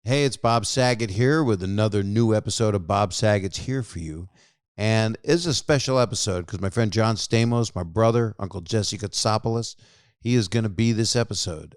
Hey, it's Bob Saget here with another new episode of Bob Saget's Here for You. And it's a special episode because my friend John Stamos, my brother, Uncle Jesse Katsopoulos, he is going to be this episode.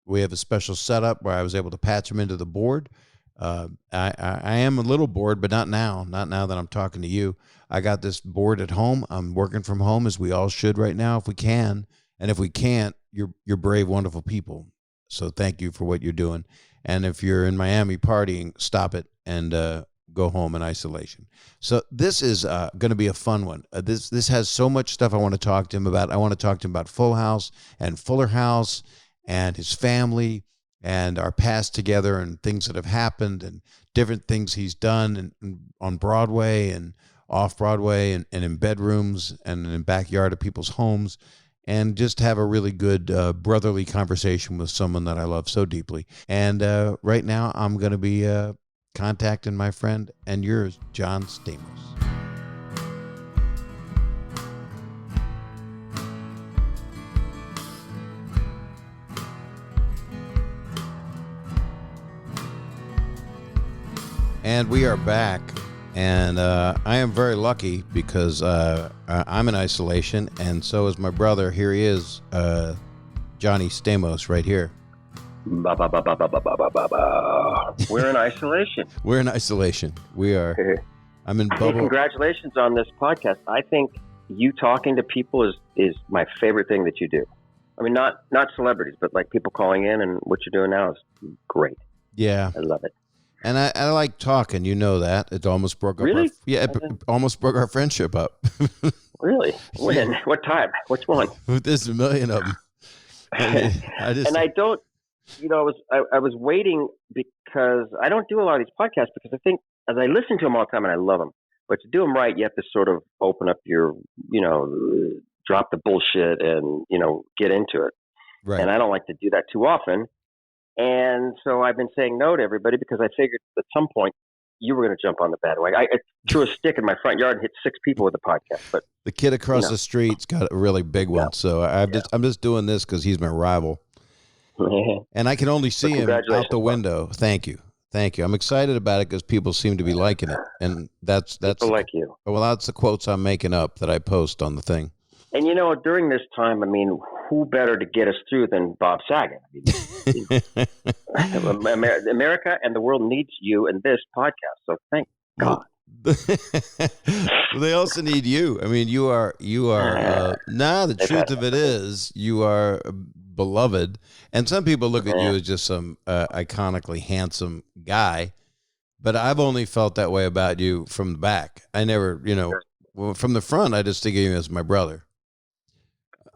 We have a special setup where I was able to patch him into the board. I am a little bored, but not now that I'm talking to you. I got this board at home. I'm working from home, as we all should right now if we can. And if we can't, you're brave, wonderful people. So thank you for what you're doing. And if you're in Miami partying, stop it and go home in isolation. So this is going to be a fun one. This has so much stuff I want to talk to him about. I want to talk to him about Full House and Fuller House and his family and our past together and things that have happened and different things he's done and on Broadway and off Broadway and in bedrooms and in the backyard of people's homes. And just have a really good brotherly conversation with someone that I love so deeply. And right now, I'm going to be contacting my friend and yours, John Stamos. And we are back. And I am very lucky because I'm in isolation, and so is my brother. Here he is, Johnny Stamos, right here. We're in isolation. We're in isolation. We are. I'm in bubble. Hey, congratulations on this podcast. I think you talking to people is my favorite thing that you do. I mean, not celebrities, but like people calling in, and what you're doing now is great. Yeah. I love it. And I like talking, you know that. It almost broke up. Really? It almost broke our friendship up. Really? When? What time? Which one? There's a million of them. I don't, I was waiting because I don't do a lot of these podcasts because I think as I listen to them all the time and I love them, but to do them right, you have to sort of open up your, drop the bullshit and, get into it. Right. And I don't like to do that too often. And so I've been saying no to everybody because I figured at some point you were going to jump on the bandwagon. I threw a stick in my front yard and hit 6 people with a podcast. But the kid across the street's got a really big one. So I'm just doing this because he's my rival. And I can only see him out the window. Thank you. I'm excited about it because people seem to be liking it. And that's people like you. Well, that's the quotes I'm making up that I post on the thing. And, during this time, I mean, who better to get us through than Bob Saget? America and the world needs you in this podcast. So thank God. They also need you. I mean, you are the truth of it is you are beloved. And some people look at you as just some iconically handsome guy. But I've only felt that way about you from the back. I never, from the front, I just think of you as my brother.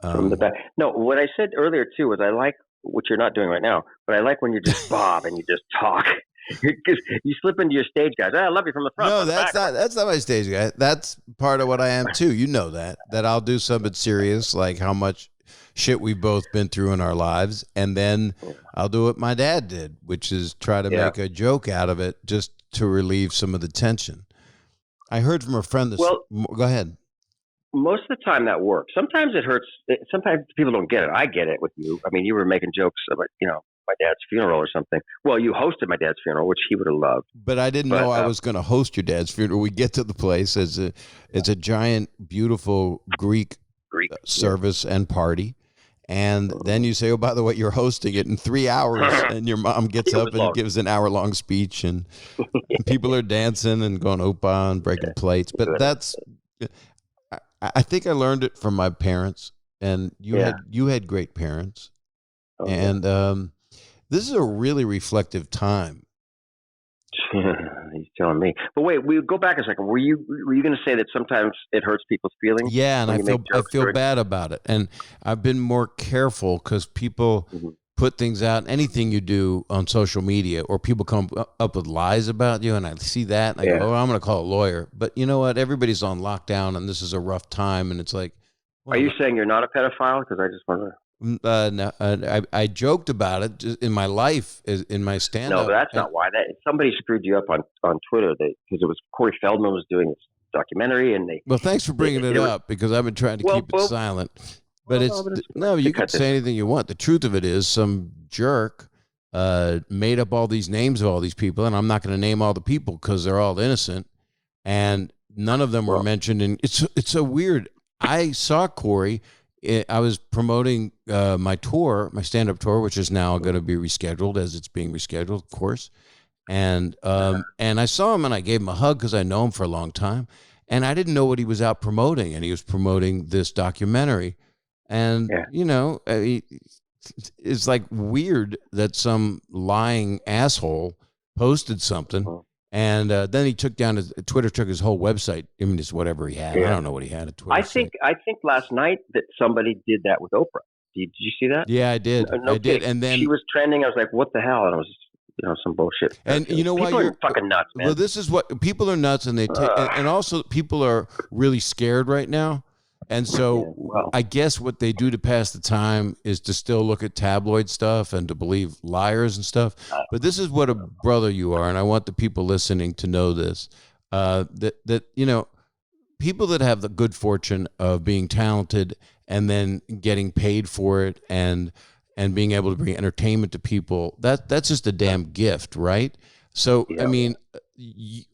From the back. No, what I said earlier too was I like what you're not doing right now, but I like when you're just Bob and you just talk. Because you slip into your stage guys. I love you from the front. No, that's not my stage guy. That's part of what I am too. You know that I'll do something serious, like how much shit we've both been through in our lives, and then I'll do what my dad did, which is try to make a joke out of it just to relieve some of the tension. I heard from a friend go ahead. Most of the time that works. Sometimes it hurts. Sometimes people don't get it. I get it with you. I mean, you were making jokes about, my dad's funeral or something. Well, you hosted my dad's funeral, which he would have loved. But I didn't know I was going to host your dad's funeral. We get to the place. It's a giant, beautiful Greek service and party. And then you say, oh, by the way, you're hosting it in 3 hours. And your mom gets up and gives an hour-long speech. And people are dancing and going opa and breaking plates. But I think I learned it from my parents, and you had great parents, and this is a really reflective time. He's telling me. But wait, we go back a second. Were you going to say that sometimes it hurts people's feelings? Yeah, and I feel bad about it, and I've been more careful because people put things out. Anything you do on social media, or people come up with lies about you, and I see that, and I go, "Oh, I'm going to call a lawyer." But you know what? Everybody's on lockdown, and this is a rough time, and it's like. Well, are you saying you're not a pedophile? Because I just wonder. No, I joked about it just in my life, in my stand-up. No, but that's not why. Somebody screwed you up on Twitter because it was Corey Feldman was doing this documentary, and they. Well, thanks for bringing it up because I've been trying to keep it silent. But you can say anything you want. The truth of it is some jerk made up all these names of all these people, and I'm not going to name all the people because they're all innocent, and none of them were mentioned. And it's so weird. I saw Corey. I was promoting my tour, my stand-up tour, which is now going to be rescheduled, as it's being rescheduled, of course. And I saw him, and I gave him a hug because I know him for a long time, and I didn't know what he was out promoting, and he was promoting this documentary, and it's like weird that some lying asshole posted something, and then he took down Twitter took his whole website. I mean, just whatever he had. I don't know what he had at Twitter. I think last night that somebody did that with Oprah. Did you see that? Yeah, I did. I did, and then she was trending. I was like, "What the hell?" And it was some bullshit. And you know why you're fucking nuts, man. Well, this is what people are nuts, and they take, and also people are really scared right now. And so I guess what they do to pass the time is to still look at tabloid stuff and to believe liars and stuff. But this is what a brother you are, and I want the people listening to know this, that people that have the good fortune of being talented and then getting paid for it and being able to bring entertainment to people, that's just a damn gift, right? So, I mean,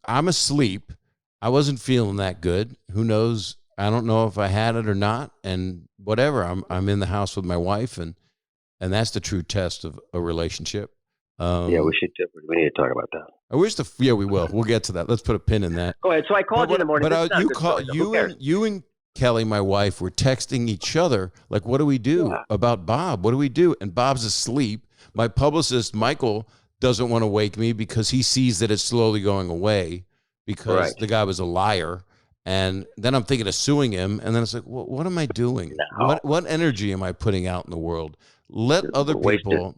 I'm asleep. I wasn't feeling that good. Who knows? I don't know if I had it or not, and whatever. I'm in the house with my wife, and that's the true test of a relationship. We need to talk about that. I wish we will. We'll get to that. Let's put a pin in that. Go ahead. So I called you in the morning. But you and Kelly, my wife, were texting each other like, "What do we do about Bob? What do we do?" And Bob's asleep. My publicist Michael doesn't want to wake me because he sees that it's slowly going away because the guy was a liar. And then I'm thinking of suing him, and then it's like, what am I doing? No. What energy am I putting out in the world? Let other people,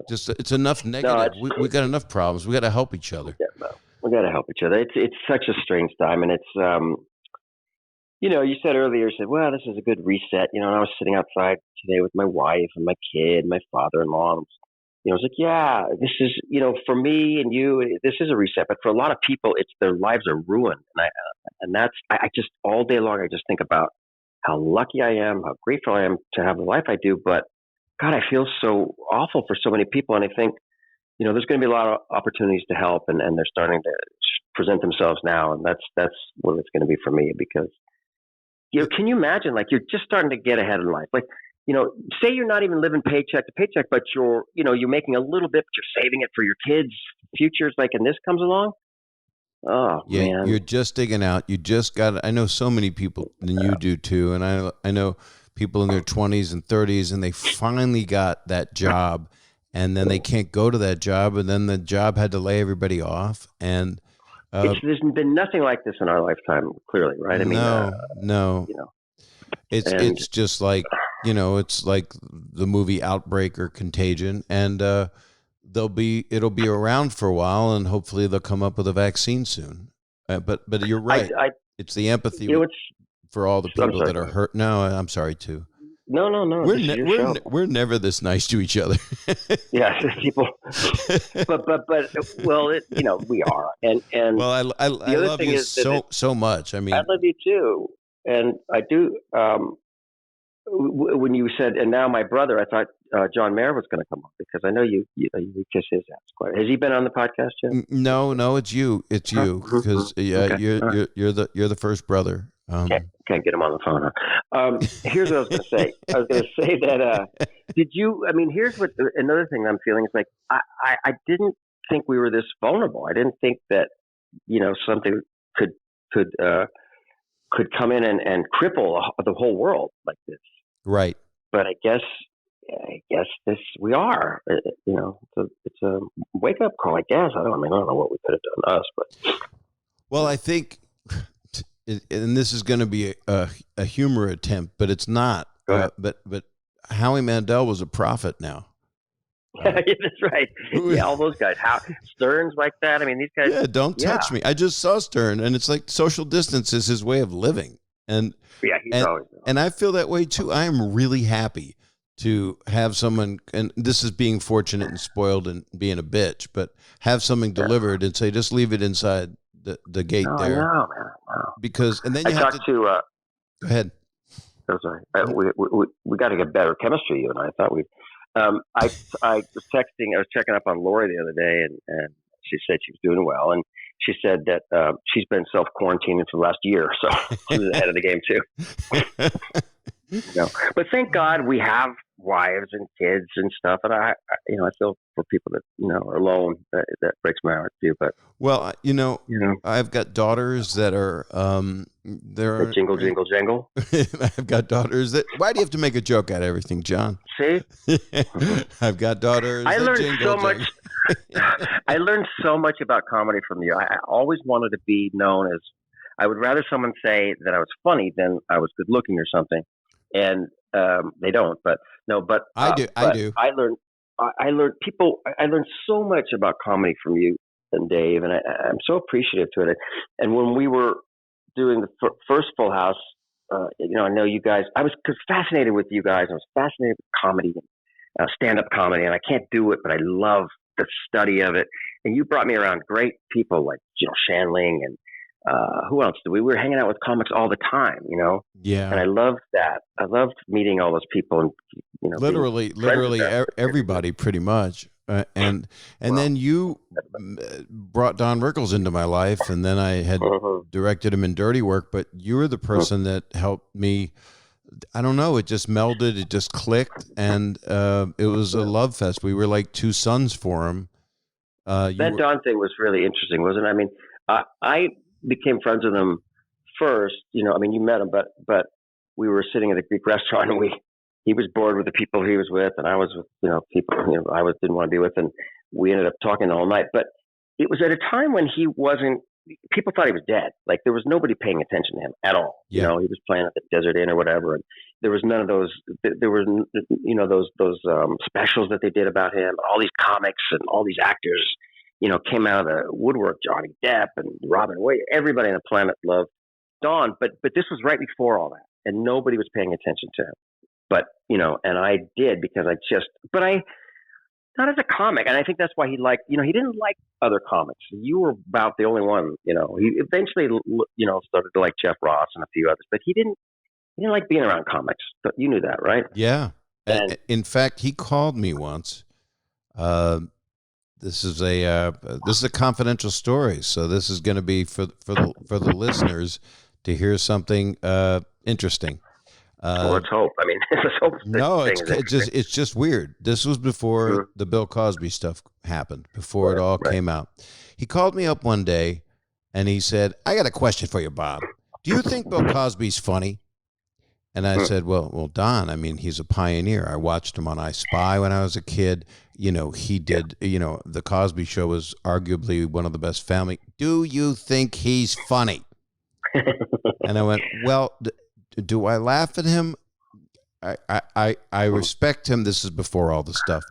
just it's enough negative. We got enough problems. We got to help each other. We got to help each other. It's such a strange time, and it's you said earlier, well, this is a good reset. And I was sitting outside today with my wife and my kid, my father-in-law. And I was like, this is, for me and you, this is a reset. But for a lot of people, it's their lives are ruined. And I just all day long, I just think about how lucky I am, how grateful I am to have the life I do. But God, I feel so awful for so many people. And I think, there's going to be a lot of opportunities to help, and they're starting to present themselves now. And that's what it's going to be for me, because, can you imagine, like, you're just starting to get ahead in life. Like, say you're not even living paycheck to paycheck, but you're making a little bit, but you're saving it for your kids' futures. Like, and this comes along. Oh, man. You're just digging out. You just got, I know so many people, and you do too. And I know people in their 20s and 30s, and they finally got that job, and then they can't go to that job, and then the job had to lay everybody off. And there's been nothing like this in our lifetime, clearly, right? I mean, no. It's just like, it's like the movie Outbreak or Contagion, and it'll be around for a while, and hopefully they'll come up with a vaccine soon. But you're right. It's the empathy for all the people that are hurt. No, I'm sorry too. No. We're never this nice to each other. Yeah, people. But well, we are. And well, I love you so much. I mean, I love you too, and I do. When you said, and now my brother, I thought John Mayer was going to come on, because I know you kiss his ass quite. Has he been on the podcast yet? No, it's you, because you're the first brother. Can't get him on the phone. Huh? Here's what I was going to say. I was going to say that. Did you? I mean, here's what another thing I'm feeling is like. I didn't think we were this vulnerable. I didn't think that something could come in and cripple the whole world like this. Right. But I guess this we are. It's a wake up call. I guess I don't know what we could have done to us, but. Well, I think. And this is going to be a humor attempt, but it's not. But Howie Mandel was a prophet now. Yeah, that's right. Yeah, all those guys. Stern's like that. I mean, these guys. Yeah, don't touch me. I just saw Stern, and it's like social distance is his way of living. And he's always. And I feel that way too. I am really happy to have someone, and this is being fortunate and spoiled and being a bitch, but have something delivered and say, just leave it inside the gate there. No, man. No. Because, and then I you have talked to. Go ahead. I'm sorry. We got to get better chemistry, you and I. I thought I was texting. I was checking up on Lori the other day, and she said she was doing well, and she said that she's been self-quarantining for the last year, so she was ahead of the game too. But thank God we have wives and kids and stuff, and I feel for people that are alone. That breaks my heart too. But well, I've got daughters that are they're jingle jingle jangle. I've got daughters that. Why do you have to make a joke out of everything, John? See, I've got daughters. I learned so much. I learned so much about comedy from you. I always wanted to be known as. I would rather someone say that I was funny than I was good looking or something. And they don't, but no, but I do. I learned so much about comedy from you and Dave, and I'm so appreciative to it. And when we were doing the first Full House, I know you guys. I was fascinated with you guys. I was fascinated with comedy, stand-up comedy, and I can't do it, but I love the study of it. And you brought me around great people like Shanling and. Who else? We were hanging out with comics all the time, Yeah. And I loved that. I loved meeting all those people, and literally everybody, pretty much. And then you brought Don Rickles into my life, and then I had directed him in Dirty Work. But you were the person that helped me. I don't know. It just melded. It just clicked, and it was a love fest. We were like two sons for him. That Don thing was really interesting, wasn't it? I mean, I became friends with him first. You met him, but we were sitting at a Greek restaurant, and he was bored with the people he was with, and I was with people I didn't want to be with, and we ended up talking all night. But it was at a time when he wasn't. People thought he was dead. Like there was nobody paying attention to him at all. Yeah. He was playing at the Desert Inn or whatever, and there was none of those. There were those specials that they did about him. All these comics and all these actors. Came out of the woodwork, Johnny Depp and Robin Williams. Everybody on the planet loved Don, but this was right before all that, and nobody was paying attention to him. But and I did because not as a comic, and I think that's why he liked. He didn't like other comics. You were about the only one. He eventually started to like Jeff Ross and a few others, but he didn't like being around comics. But you knew that, right? Yeah. And in fact, he called me once. This is a confidential story, so this is going to be for the listeners to hear something interesting. Well, let's hope. I mean, let's hope. No, it's just weird. This was before the Bill Cosby stuff happened. Before it all came out, he called me up one day, and he said, "I got a question for you, Bob. Do you think Bill Cosby's funny?" And I said, well, Don, I mean, he's a pioneer. I watched him on I Spy when I was a kid. He did, the Cosby Show was arguably one of the best family. Do you think he's funny? And I went, well, do I laugh at him? I respect him. This is before all the stuff.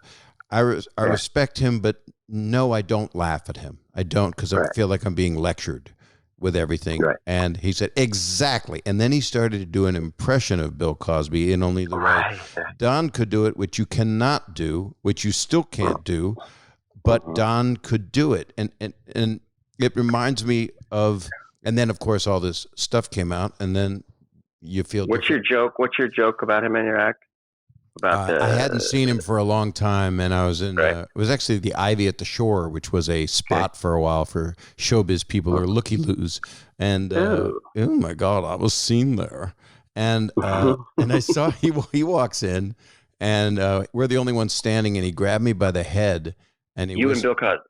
I respect him, but no, I don't laugh at him. I don't, because I feel like I'm being lectured with everything. Right. And he said, exactly. And then he started to do an impression of Bill Cosby in only the way Don could do it, which you cannot do, which you still can't do, but Don could do it. And it reminds me of, and then of course all this stuff came out, and then you feel What's your joke about him in your act? I hadn't seen him for a long time, and I was in. It was actually the Ivy at the Shore, which was a spot for a while for showbiz people or looky-loos. And oh my God, I was seen there, and I saw he walks in, and we're the only ones standing, and he grabbed me by the head, and and Bill Cosby.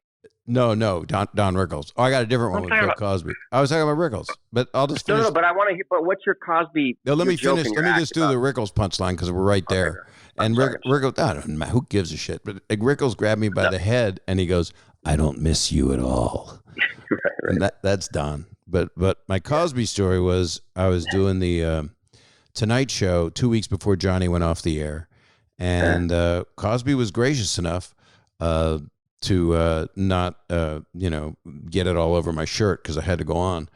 No, Don Rickles. Oh, I got a different one with Bill Cosby. I was talking about Rickles, but I'll just finish. No, but I want to hear. But what's your Cosby? No, let me finish. Let me just do the Rickles punchline because we're right there. And Rickles, I don't know, who gives a shit? But Rickles grabbed me by the head, and he goes, "I don't miss you at all." Right. And that's Don. But my Cosby story was I was doing the Tonight Show 2 weeks before Johnny went off the air, and Cosby was gracious enough to not get it all over my shirt because I had to go on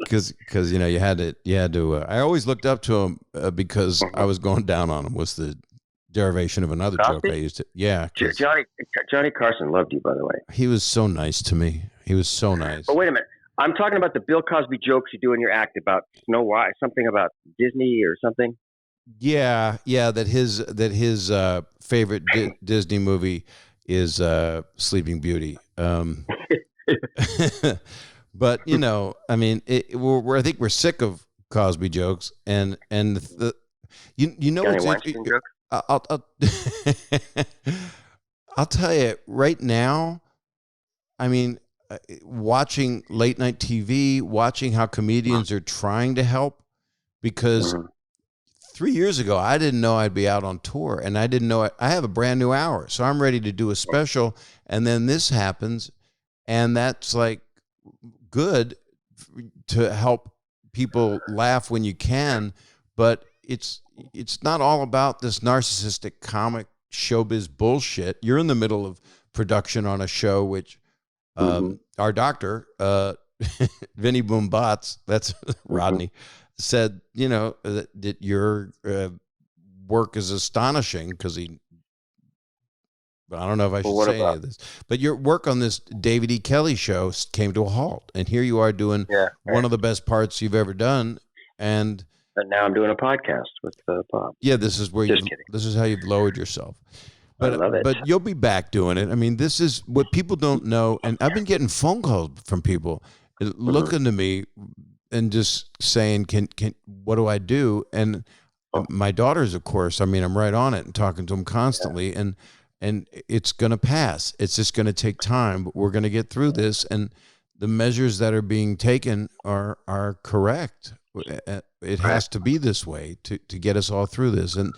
because you had to I always looked up to him because I was going down on him was the derivation of another joke I used to Johnny Carson loved you, by the way. He was so nice to me. He was so nice. But wait a minute, I'm talking about the Bill Cosby jokes you do in your act about Snow White, something about Disney or something. Yeah, yeah. That his favorite Disney movie is Sleeping Beauty. But I mean, I think we're sick of Cosby jokes, and you know Got any what's Weinstein jokes? I'll I'll tell you right now. I mean, watching late night TV, watching how comedians are trying to help, because Mhm. 3 years ago I didn't know I'd be out on tour, and I didn't know I have a brand new hour, so I'm ready to do a special, and then this happens, and that's like good to help people laugh when you can, but it's not all about this narcissistic comic showbiz bullshit. You're in the middle of production on a show which Mhm. our doctor, Vinny Boombots, that's Mhm. Rodney, said, that your work is astonishing because I don't know if I Well, should what say any about? of this, but your work on this David E. Kelly show came to a halt. And here you are doing Yeah. one of the best parts you've ever done. And And now I'm doing a podcast with Bob. yeah, this is where Just kidding. this is how you've lowered yourself. I love it. But you'll be back doing it. I mean, this is what people don't know. And I've been getting phone calls from people Mhm. looking to me and just saying, can what do I do? And Oh, my daughters, of course, I mean, I'm right on it and talking to them constantly, and it's going to pass. It's just going to take time, but we're going to get through this. And the measures that are being taken are correct. It right. has to be this way to get us all through this. And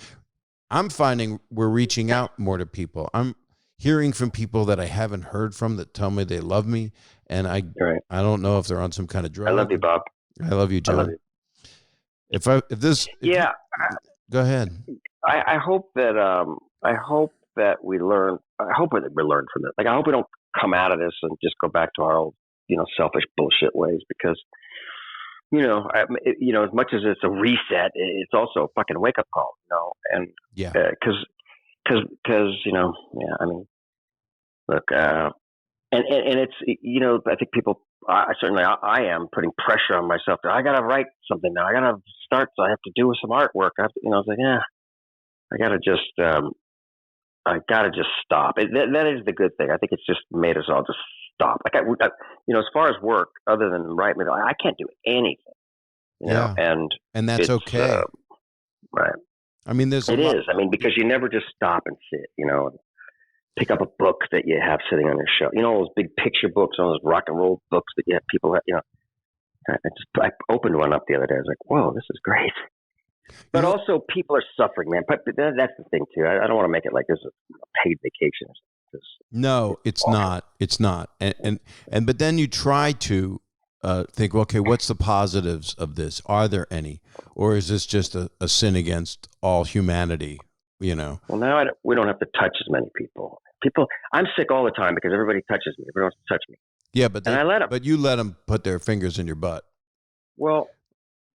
I'm finding we're reaching out more to people. I'm hearing from people that I haven't heard from that tell me they love me, and You're right. I don't know if they're on some kind of I love you, drug. Bob. I love you, I love John. you. If you Yeah. go ahead. I hope that we learn. I hope that we learn from it. Like I hope we don't come out of this and just go back to our old, selfish bullshit ways. Because as much as it's a reset, it's also a fucking wake up call. And Yeah. because yeah. I mean, look, and it's I think people. I am putting pressure on myself. I gotta write something now. I gotta start. So I have to do some artwork. I have to, it's like I gotta just stop. That is the good thing. I think it's just made us all just stop. Like as far as work, other than writing, I can't do anything. Yeah. And And that's it's okay. right. I mean, there's a It lot. is. I mean, because you never just stop and sit. And pick up a book that you have sitting on your shelf. All those big picture books, all those rock and roll books that you have people. I opened one up the other day. I was like, whoa, this is great. But also, people are suffering, man. But that's the thing too. I don't want to make it like this is a paid vacation. No, it's awful. not. It's not. And but then you try to think, okay, what's the positives of this? Are there any, or is this just a sin against all humanity? Well, now we don't have to touch as many people. I'm sick all the time because everybody touches me. Everyone wants to touch me. Yeah, but I let them. But you let them put their fingers in your butt. Well,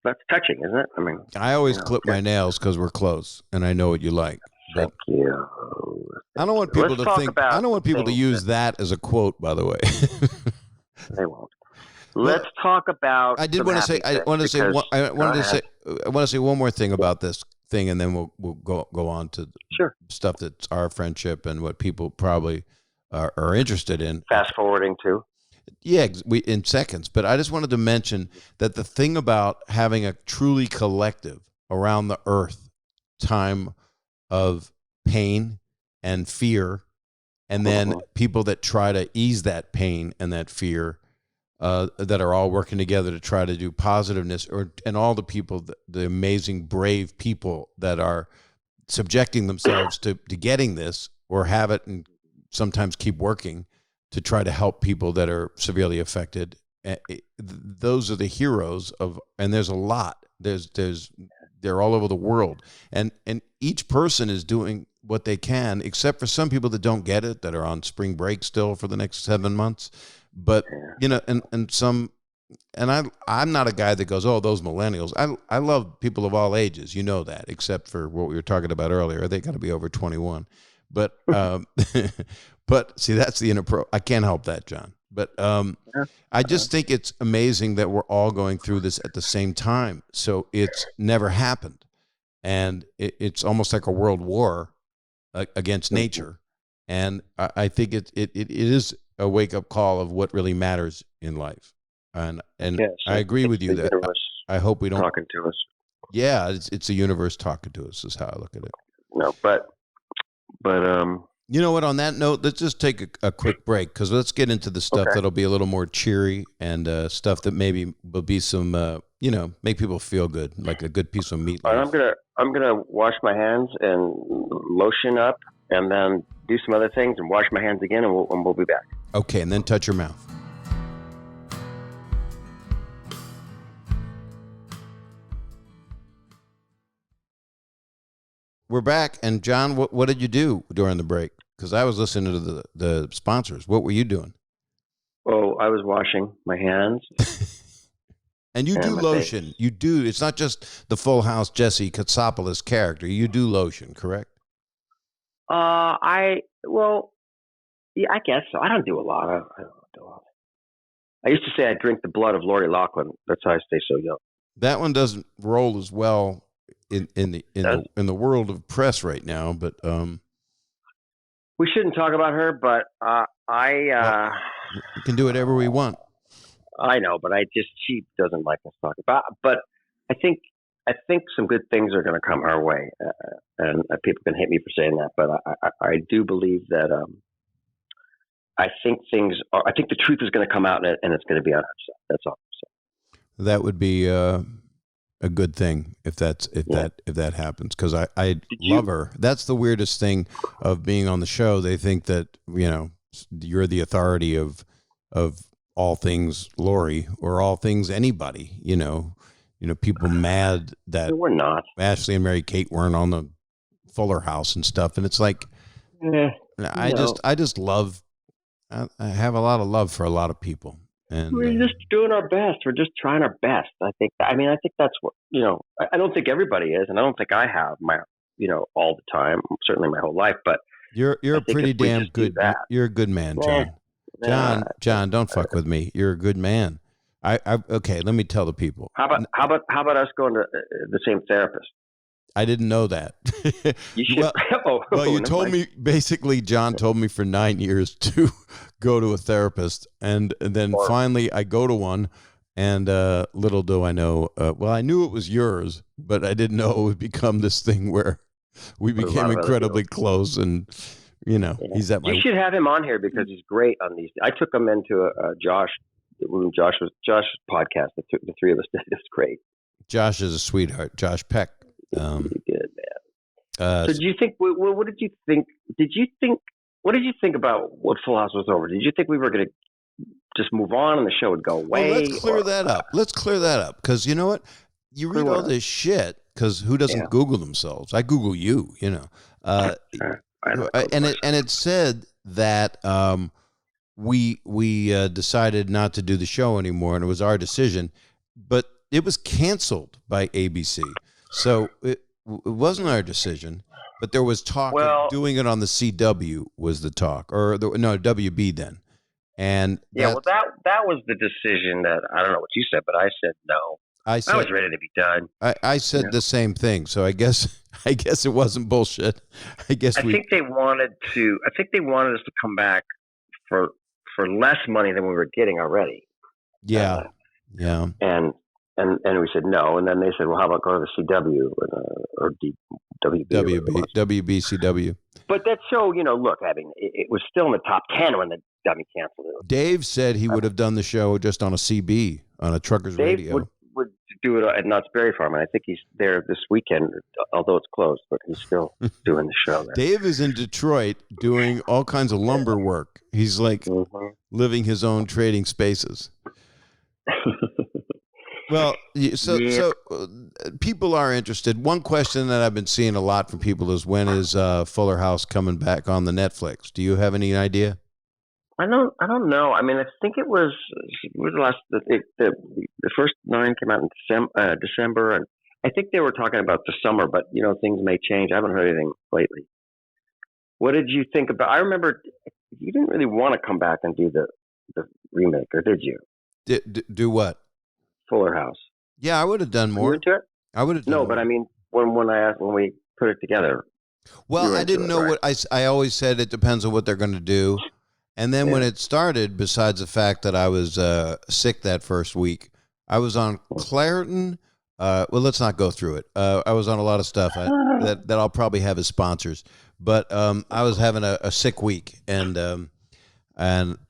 that's touching, isn't it? I mean, I always clip my nails because we're close, and I know what you like. Thank you. I don't want people to think. I don't want people to use that as a quote. By the way, they won't. Let's talk about. I did want to say. I want to say. I want to say one more thing about this thing, and then we'll go on to stuff that's our friendship and what people probably are interested in. Fast forwarding too. Yeah, in seconds. But I just wanted to mention that the thing about having a truly collective around the earth time of pain and fear, and then people that try to ease that pain and that fear, that are all working together to try to do positiveness, and all the people, the amazing, brave people that are subjecting themselves to getting this or have it and sometimes keep working to try to help people that are severely affected. Those are the heroes of, and there's a lot. They're all over the world, and each person is doing what they can, except for some people that don't get it, that are on spring break still for the next 7 months. But I'm not a guy that goes, oh, those millennials. I love people of all ages, that, except for what we were talking about earlier. They got to be over 21. But but see, that's the I can't help that, John. But I just think it's amazing that we're all going through this at the same time. So it's never happened. and it's almost like a world war against nature. And I think it is a wake up call of what really matters in life. And yes, I agree with you that I hope we don't talking to us. Yeah, it's the universe talking to us is how I look at it. No, but you know what? On that note, let's just take a quick break because let's get into the stuff that'll be a little more cheery and stuff that maybe will be some, make people feel good, like a good piece of meat. I'm gonna wash my hands and lotion up, and then do some other things and wash my hands again, and we'll be back. Okay, and then touch your mouth. We're back, and John, what did you do during the break? Because I was listening to the sponsors. What were you doing? Oh, I was washing my hands. And you do lotion. Face. You do. It's not just the Full House Jesse Katsopoulos character. You do lotion, correct? I guess so. I don't do a lot. I used to say I drink the blood of Lori Loughlin. That's how I stay so young. That one doesn't roll as well in the world of press right now, but we shouldn't talk about her. But we can do whatever we want. I know, but she doesn't like us talking about. But I think some good things are going to come her way, and people can hate me for saying that, but I do believe that I think the truth is going to come out, and it's going to be on her side. That's all I'm saying. That would be a good thing if that happens, because I love her. That's the weirdest thing of being on the show. They think that you're the authority of all things Lori or all things anybody. People mad that we're not. Ashley and Mary Kate weren't on the Fuller House and stuff, and it's like I just love. I have a lot of love for a lot of people. And we're just doing our best. We're just trying our best. I think that's what, I don't think everybody is. And I don't think I have all the time, certainly my whole life, but you're a pretty damn good, you're a good man, John. John, don't fuck with me. You're a good man. Okay. Let me tell the people. How about us going to the same therapist? I didn't know that. You should. You told me, basically, John told me for 9 years to go to a therapist. And then finally I go to one, and little do I know, I knew it was yours, but I didn't know it would become this thing where we became incredibly close. And, he's at my... You should have him on here because he's great on these. I took him into Josh's podcast. The three of us did. It's great. Josh is a sweetheart. Josh Peck. Pretty good, man. So, do you think? What did you think? What did you think about what Full House was over? Did you think we were going to just move on and the show would go away? Well, let's clear that up. Because you know what? You read all this shit. Because who doesn't Google themselves? I Google you. And it said that we decided not to do the show anymore, and it was our decision, but it was canceled by ABC. So it wasn't our decision, but there was talk of doing it on the CW was the talk, or WB then. And that was the decision that, I don't know what you said, but I said no. I was ready to be done. I said the same thing. So I guess it wasn't bullshit. I think they wanted us to come back for less money than we were getting already. Yeah. And we said no, and then they said, "Well, how about go to the CW or WBCW?" But that show, look, it was still in the top 10 when the dummy canceled it. Dave said he would have done the show just on a CB, on a trucker's radio. Dave would do it at Knott's Berry Farm, and I think he's there this weekend, although it's closed, but he's still doing the show there. Dave is in Detroit doing all kinds of lumber work. He's like living his own trading spaces. Well, so people are interested. One question that I've been seeing a lot from people is, when is Fuller House coming back on the Netflix? Do you have any idea? I don't know. I think it was the first 9 came out in December, and I think they were talking about the summer, but things may change. I haven't heard anything lately. What did you think about? I remember you didn't really want to come back and do the remake, or did you? Do what? Fuller House. Yeah, I would have done more. Were you into it? I would have done more. But when we put it together. Well, I didn't know what I always said. It depends on what they're going to do. And then when it started, besides the fact that I was sick that first week, I was on Claritin. Well, let's not go through it. I was on a lot of stuff that I'll probably have as sponsors. But I was having a sick week, and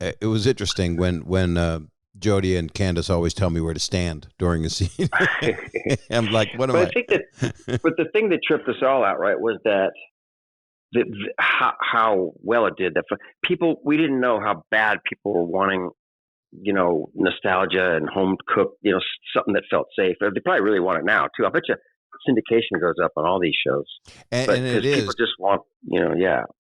it was interesting when Jody and Candace always tell me where to stand during a scene. I'm like, what am I? I think but the thing that tripped us all out, right, was that how well it did. That we didn't know how bad people were wanting, nostalgia and home cooked, something that felt safe. They probably really want it now too. I bet you syndication goes up on all these shows, and it is. People just want,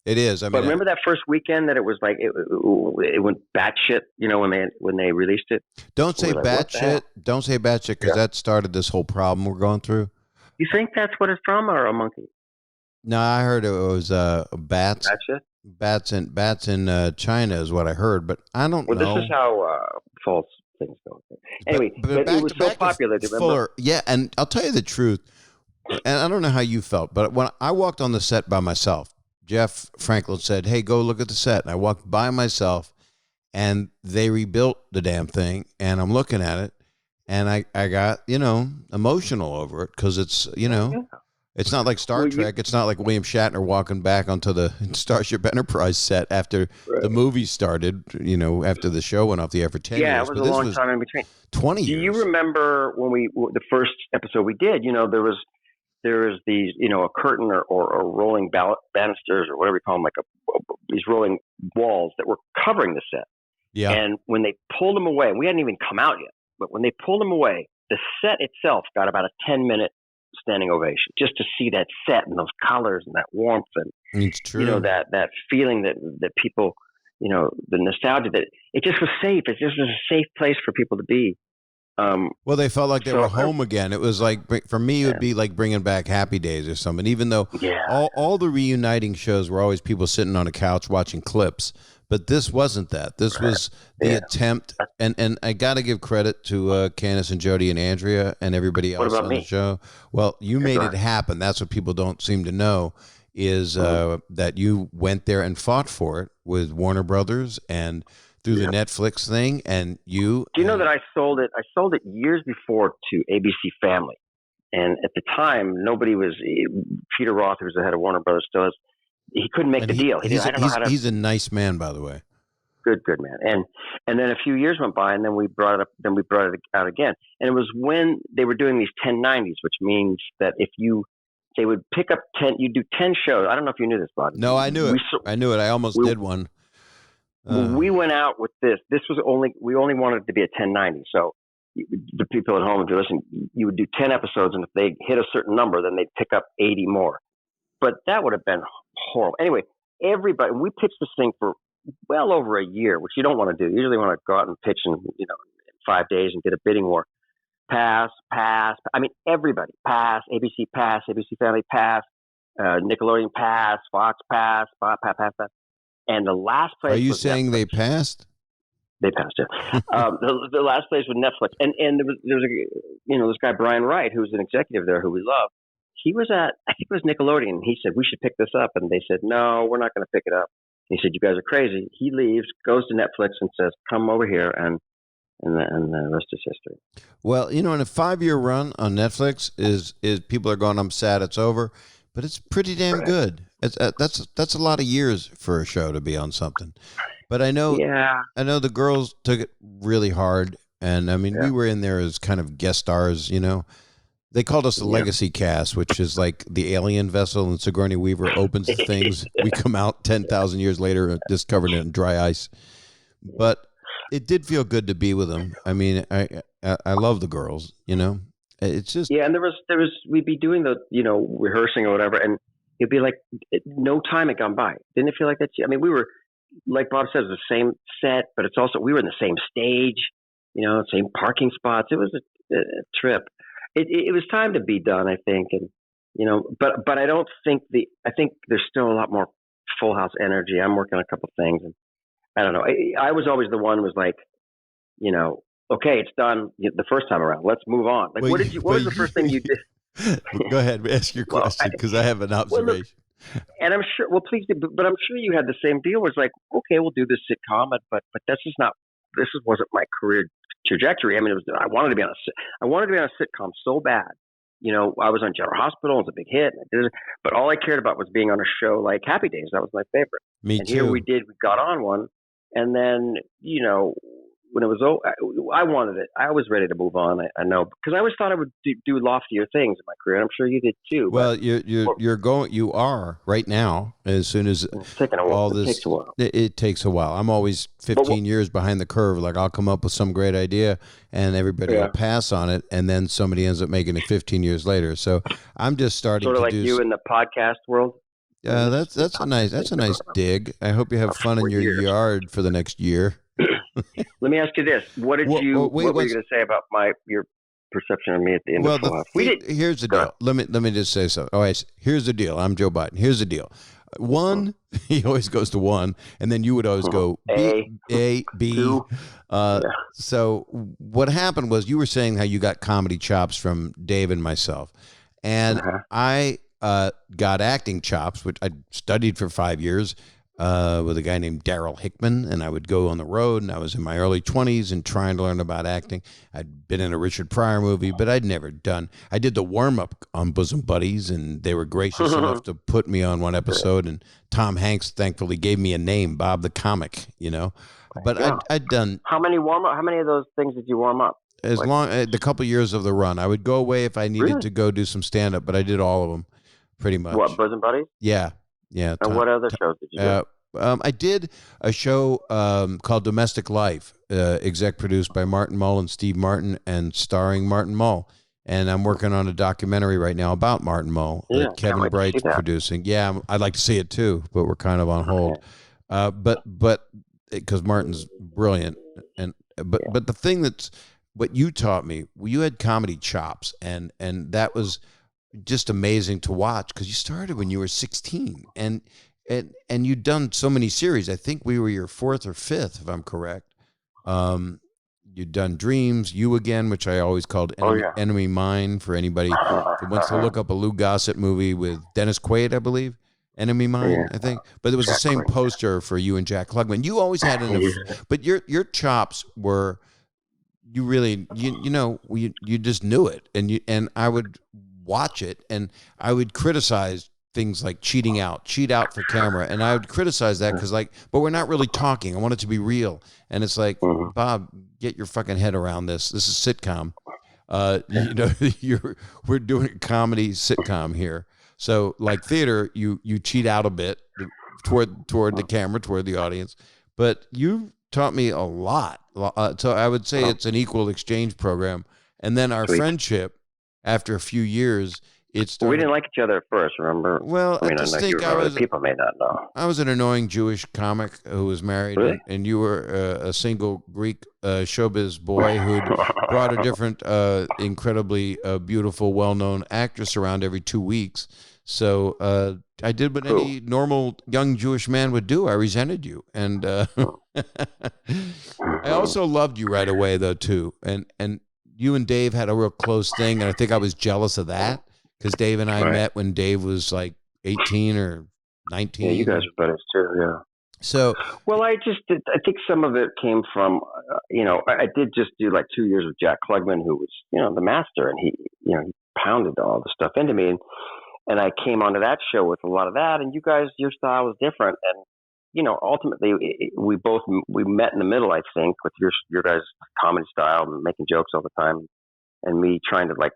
It is. I mean, but remember that first weekend that it was like it went batshit, when they released it. Don't say batshit. Don't say batshit because that started this whole problem we're going through. You think that's what it's from, or a monkey? No, I heard it was bats. Batshit? Bats in China is what I heard, but I don't know. Well, this is how false things go. Anyway, but it was so popular. Do you remember? Yeah, and I'll tell you the truth. And I don't know how you felt, but when I walked on the set by myself, Jeff Franklin said, "Hey, go look at the set." And I walked by myself, and they rebuilt the damn thing, and I'm looking at it, and I got, emotional over it because it's, it's not like Star Trek. It's not like William Shatner walking back onto the Starship Enterprise set after the movie started, after the show went off the air for 10 years. Yeah, it was a long time in between. 20 years. Do you remember when the first episode we did, there was these, a curtain or rolling banisters or whatever you call them, these rolling walls that were covering the set. Yeah. And when they pulled them away, and we hadn't even come out yet, but when they pulled them away, the set itself got about a 10-minute standing ovation just to see that set and those colors and that warmth and, it's true. That feeling that people, the nostalgia that it just was safe. It just was a safe place for people to be. Well, they felt like they were home again. It was like, for me, it would be like bringing back Happy Days or something. Even though all the reuniting shows were always people sitting on a couch watching clips, but this wasn't that. This was the attempt, and I got to give credit to Candace and Jody and Andrea and everybody else on the show. Well, you made it happen. That's what people don't seem to know is that you went there and fought for it with Warner Brothers and through the Netflix thing, and you. Do you know that I sold it? I sold it years before to ABC Family, and at the time, nobody was. Peter Roth, who was the head of Warner Brothers, still is. He couldn't make the deal. He's a nice man, by the way. Good man. And then a few years went by, and then we brought it up. Then we brought it out again, and it was when they were doing these 1090s, which means that they would pick up 10. You do 10 shows. I don't know if you knew this, Bob. No, I knew it. I knew it. I almost did one. We went out with this. We only wanted it to be a 1090. So the people at home, if you listen, you would do 10 episodes, and if they hit a certain number, then they'd pick up 80 more. But that would have been horrible. Anyway, we pitched this thing for well over a year, which you don't want to do. You usually want to go out and pitch in 5 days and get a bidding war. Pass. I mean, everybody pass. ABC pass. ABC Family pass. Nickelodeon pass. Fox pass. Pass. And the last place. Are you saying Netflix. They passed? They passed it. The last place was Netflix, and there was this guy Brian Wright, who was an executive there, who we love. He was I think it was Nickelodeon. He said we should pick this up, and they said no, we're not going to pick it up. He said you guys are crazy. He leaves, goes to Netflix, and says come over here, and the rest is history. Well, in a 5-year run on Netflix is people are going, I'm sad it's over, but it's pretty damn good. That's a lot of years for a show to be on something. But I know the girls took it really hard, and I mean we were in there as kind of guest stars. They called us the Legacy Cast, which is like the alien vessel, and Sigourney Weaver opens the things. We come out 10,000 years later, just covered in dry ice. But it did feel good to be with them. I mean, I love the girls. It's just and there was we'd be doing the rehearsing or whatever, and it'd be like no time had gone by. Didn't it feel like that? I mean, we were like Bob says, the same set, but it's also we were in the same stage, same parking spots. It was a trip. It was time to be done, I think, and but I don't think I think there's still a lot more Full House energy. I'm working on a couple things, and I don't know. I was always the one who was like, okay, it's done the first time around. Let's move on. Like, what was the first thing you did? Go ahead, ask your question because I have an observation. Well, and I'm sure. Well, please do. But I'm sure you had the same deal. Where it's like, okay, we'll do this sitcom, but that's just not. Wasn't my career trajectory. I mean, I wanted to be on a sitcom so bad. I was on General Hospital. It was a big hit. But all I cared about was being on a show like Happy Days. That was my favorite. Me and too. Here we got on one, and then when it was over, I wanted it. I was ready to move on. I know because I always thought I would do loftier things in my career. And I'm sure you did too. Well, you are right now. As soon as all this, takes a while. It takes a while. I'm always 15 years behind the curve. Like I'll come up with some great idea, and everybody will pass on it, and then somebody ends up making it 15 years later. So I'm just starting sort of to like do you in the podcast world. That's a nice dig. I hope you have fun in your yard for the next year. Let me ask you this: what were you going to say about your perception of me at the end of Full House? Here's the deal. Let me just say something. All right, here's the deal. I'm Joe Biden. Here's the deal. One, he always goes to one, and then you would always go A, B. So what happened was you were saying how you got comedy chops from Dave and myself, and I got acting chops, which I studied for 5 years. With a guy named Daryl Hickman, and I would go on the road, and I was in my early 20s and trying to learn about acting. I'd been in a Richard Pryor movie, but I did the warm-up on Bosom Buddies, and they were gracious enough to put me on one episode, and Tom Hanks thankfully gave me a name, Bob the Comic, But I'd done... How many of those things did you warm up? The couple years of the run. I would go away if I needed to go do some stand-up, but I did all of them, pretty much. What, Bosom Buddies? Yeah. Yeah. And what other shows did you do? I did a show called Domestic Life, exec produced by Martin Mull and Steve Martin and starring Martin Mull. And I'm working on a documentary right now about Martin Mull that Kevin Bright's producing. Yeah, I'd like to see it too, but we're kind of on hold. But because Martin's brilliant. But the thing that's what you taught me, you had comedy chops, and that was just amazing to watch because you started when you were 16 and you'd done so many series. I think we were your fourth or fifth, if I'm correct. You'd done Dreams, You Again, which I always called Enemy Mine for anybody that wants to look up a Lou Gossett movie with Dennis Quaid, I believe. Enemy Mine, I think. But it was the same poster for you and Jack Klugman. You always had but your chops were, you really, you just knew it. And I would watch it and I would criticize things like cheat out for camera, and I would criticize that because but we're not really talking. I want it to be real, and it's like, Bob, get your fucking head around this. This is sitcom. We're doing a comedy sitcom here. So like theater, you cheat out a bit toward the camera, toward the audience, but you taught me a lot. So I would say it's an equal exchange program, and then our friendship. After a few years, it started. We didn't like each other at first, remember? Well, I just think people may not know. I was an annoying Jewish comic who was married, really? and you were a single Greek showbiz boy who'd brought a different, incredibly beautiful, well-known actress around every 2 weeks. So I did what any normal young Jewish man would do. I resented you, and I also loved you right away, though, too, and. You and Dave had a real close thing, and I think I was jealous of that because Dave and I met when Dave was like 18 or 19. Yeah, you guys were buddies too, yeah. So, well, I think some of it came from, I did just do like 2 years with Jack Klugman, who was, the master, and he pounded all the stuff into me, and I came onto that show with a lot of that, and you guys, your style was different, and ultimately we met in the middle, I think, with your guys' comedy style and making jokes all the time, and me trying to like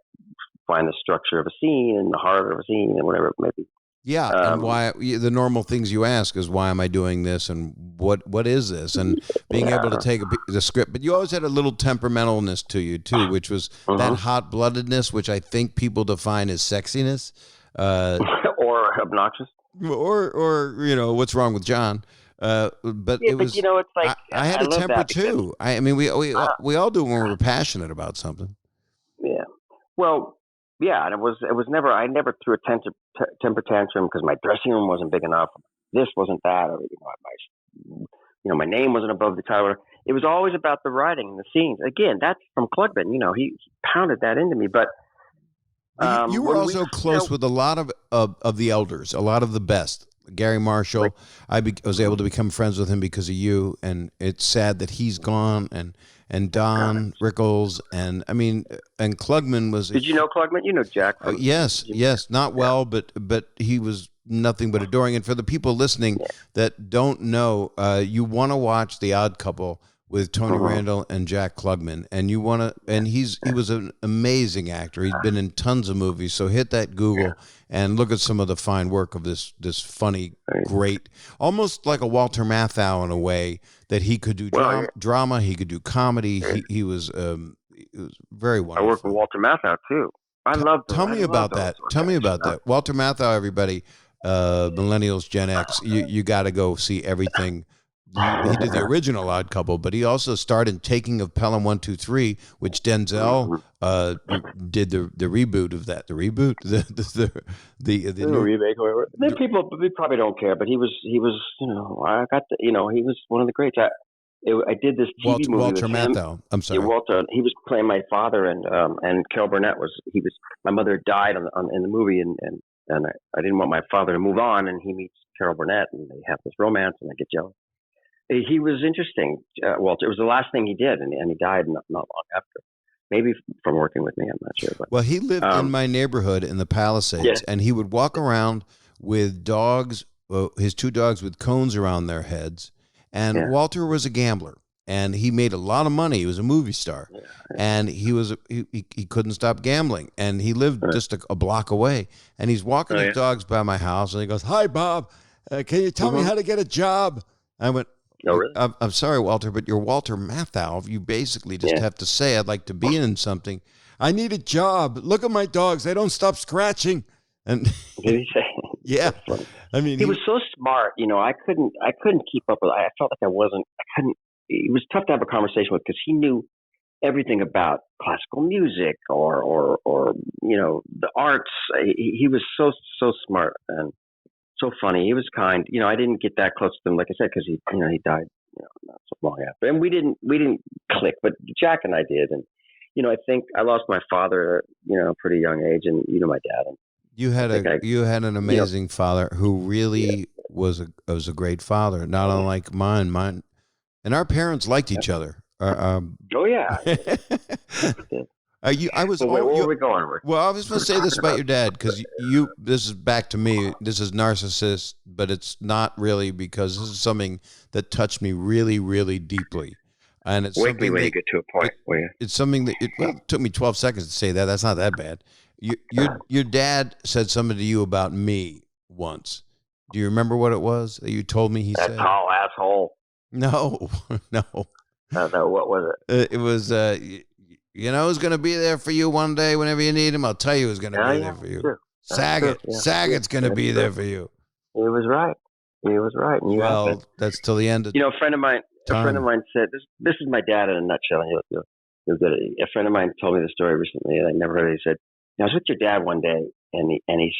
find the structure of a scene and the heart of a scene and whatever it may be. Yeah, and why the normal things you ask is why am I doing this and what is this, and being able to take the script. But you always had a little temperamentalness to you too, which was that hot-bloodedness, which I think people define as sexiness, or obnoxious. Or what's wrong with John? But it was. But it's like I had a temper too. I mean, we all do when we're passionate about something. Yeah. Well, yeah, and it was never. I never threw a temper tantrum because my dressing room wasn't big enough. This wasn't that, or my name wasn't above the title. It was always about the writing and the scenes. Again, that's from Klugman. He pounded that into me, but. You were also close with a lot of the elders, a lot of the best. Gary Marshall, was able to become friends with him because of you, and it's sad that he's gone. And Don Rickles, and Klugman was. Did you know Klugman? You know Jack. Yes. Not well, but he was nothing but adoring. And for the people listening that don't know, you want to watch The Odd Couple with Tony Randall and Jack Klugman, and he was an amazing actor. He's been in tons of movies, so hit that Google and look at some of the fine work of this funny, great, almost like a Walter Matthau in a way, that he could do drama, he could do comedy. He was very wonderful. I worked with Walter Matthau too. Tell me about that. Tell me about that. Walter Matthau, everybody, millennials, Gen X, you got to go see everything. He did the original Odd Couple, but he also starred in Taking of Pelham 1-2-3, which Denzel did the reboot of that. The reboot, the new remake. People probably don't care, but he was he was one of the greats. I did this TV movie Walter with Matthau. him. I'm sorry, Walter. He was playing my father, and Carol Burnett was. My mother died in the movie, and I didn't want my father to move on, and he meets Carol Burnett, and they have this romance, and I get jealous. He was interesting, Walter. It was the last thing he did, and he died not long after. Maybe from working with me, I'm not sure. But, well, he lived in my neighborhood in the Palisades, and he would walk around with dogs, his two dogs with cones around their heads. And Walter was a gambler, and he made a lot of money. He was a movie star, and he couldn't stop gambling, and he lived just a block away. And he's walking his dogs by my house, and he goes, "Hi, Bob, can you tell me how to get a job?" I went, "No, really? I'm sorry, Walter, but you're Walter Matthau. You basically just have to say, I'd like to be in something. I need a job. Look at my dogs; they don't stop scratching." And did he say? Yeah, I mean, he was so smart. I couldn't keep up with. I felt like I wasn't. I couldn't. It was tough to have a conversation with because he knew everything about classical music or the arts. He was so smart and so funny. He was kind. I didn't get that close to him, like I said, because he died not so long after, and we didn't click. But Jack and I did, and I think I lost my father at a pretty young age, and my dad. And you had an amazing father who really was a great father, not unlike mine. And our parents liked each other. Oh yeah. I was. Where were we going? Well, I was going to say this about your dad because this is back to me. This is narcissist, but it's not really, because this is something that touched me really, really deeply. And it's wake me when you get to a point. It's something that it took me 12 seconds to say that. That's not that bad. Your dad said something to you about me once. Do you remember what it was that you told me? That tall asshole. No. No, what was it? It was, who's going to be there for you one day whenever you need him? I'll tell you who's going to be there for you. True. Saget. Yeah. Saget's going to be there for you. He was right. And that's till the end of a friend of mine said, this is my dad in a nutshell. And you'll get it. A friend of mine told me the story recently, and I never heard it. He said, I was with your dad one day, and I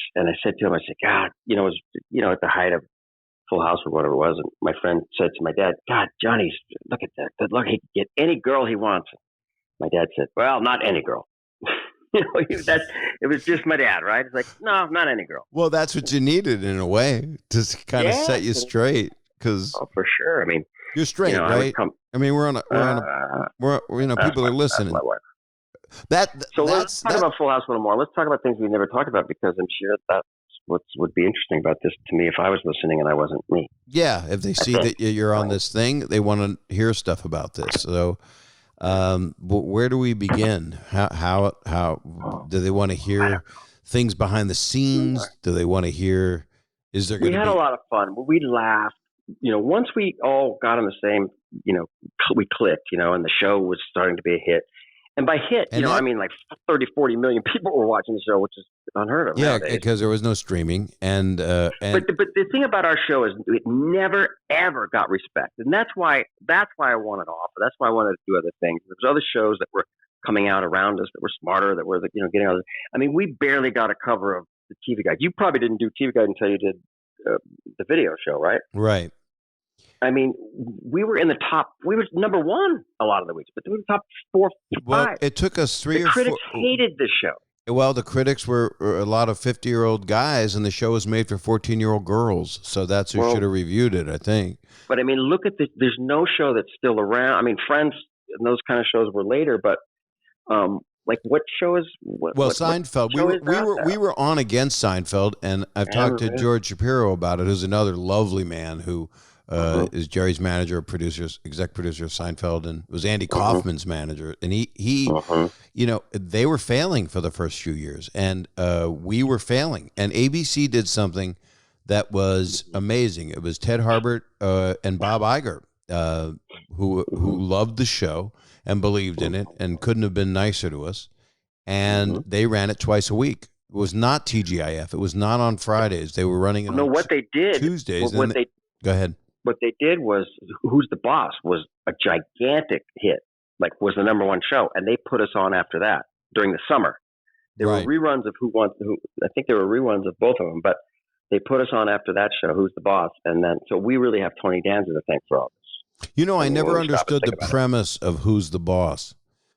said to him, I said, God, it was, at the height of Full House or whatever it was, and my friend said to my dad, God, Johnny's, look at that. Look, he can get any girl he wants. My dad said, well, not any girl. It was just my dad, right? It's like, no, not any girl. Well, that's what you needed in a way, to kind of set you straight. Cause for sure. I mean, you're straight, right? People are listening. Let's talk about Full House a little more. Let's talk about things we never talked about, because I'm sure that's what would be interesting about this to me if I was listening and I wasn't me. Yeah, if they see that you're on this thing, they want to hear stuff about this. So, where do we begin? How do they want to hear things behind the scenes? Do they want to hear? Is there? We had a lot of fun. We laughed. Once we all got on the same, we clicked. And the show was starting to be a hit. And by hit, I mean like 30, 40 million people were watching the show, which is unheard of. Yeah, nowadays. Because there was no streaming, but the thing about our show is it never ever got respect, and that's why I wanted to offer. That's why I wanted to do other things. There was other shows that were coming out around us that were smarter, that were getting out. I mean, we barely got a cover of the TV Guide. You probably didn't do TV Guide until you did the video show, right? Right. I mean, we were in the top. We were number one a lot of the weeks, but we were top 4, 5. Well, it took us 3 or 4. Critics hated this show. Well, the critics were a lot of 50-year-old guys, and the show was made for 14-year-old girls. So that's who should have reviewed it, I think. But I mean, look at this. There's no show that's still around. I mean, Friends and those kind of shows were later, but like what show is? Seinfeld. We were on against Seinfeld, and I've talked to George Shapiro about it, who's another lovely man who is Jerry's manager, exec producer of Seinfeld, and was Andy Kaufman's manager. And he you know, they were failing for the first few years, and we were failing. And ABC did something that was amazing. It was Ted Harbert and Bob Iger, who loved the show and believed in it and couldn't have been nicer to us. And they ran it twice a week. It was not TGIF. It was not on Fridays. They were running it on what they did, Tuesdays. Go ahead. What they did was Who's the Boss was a gigantic hit, like was the number one show. And they put us on after that during the summer. There were reruns of Who Wants Who. I think there were reruns of both of them, but they put us on after that show, Who's the Boss. And then, so we really have Tony Danza to thank for all this. You know, I never understood the premise of Who's the Boss.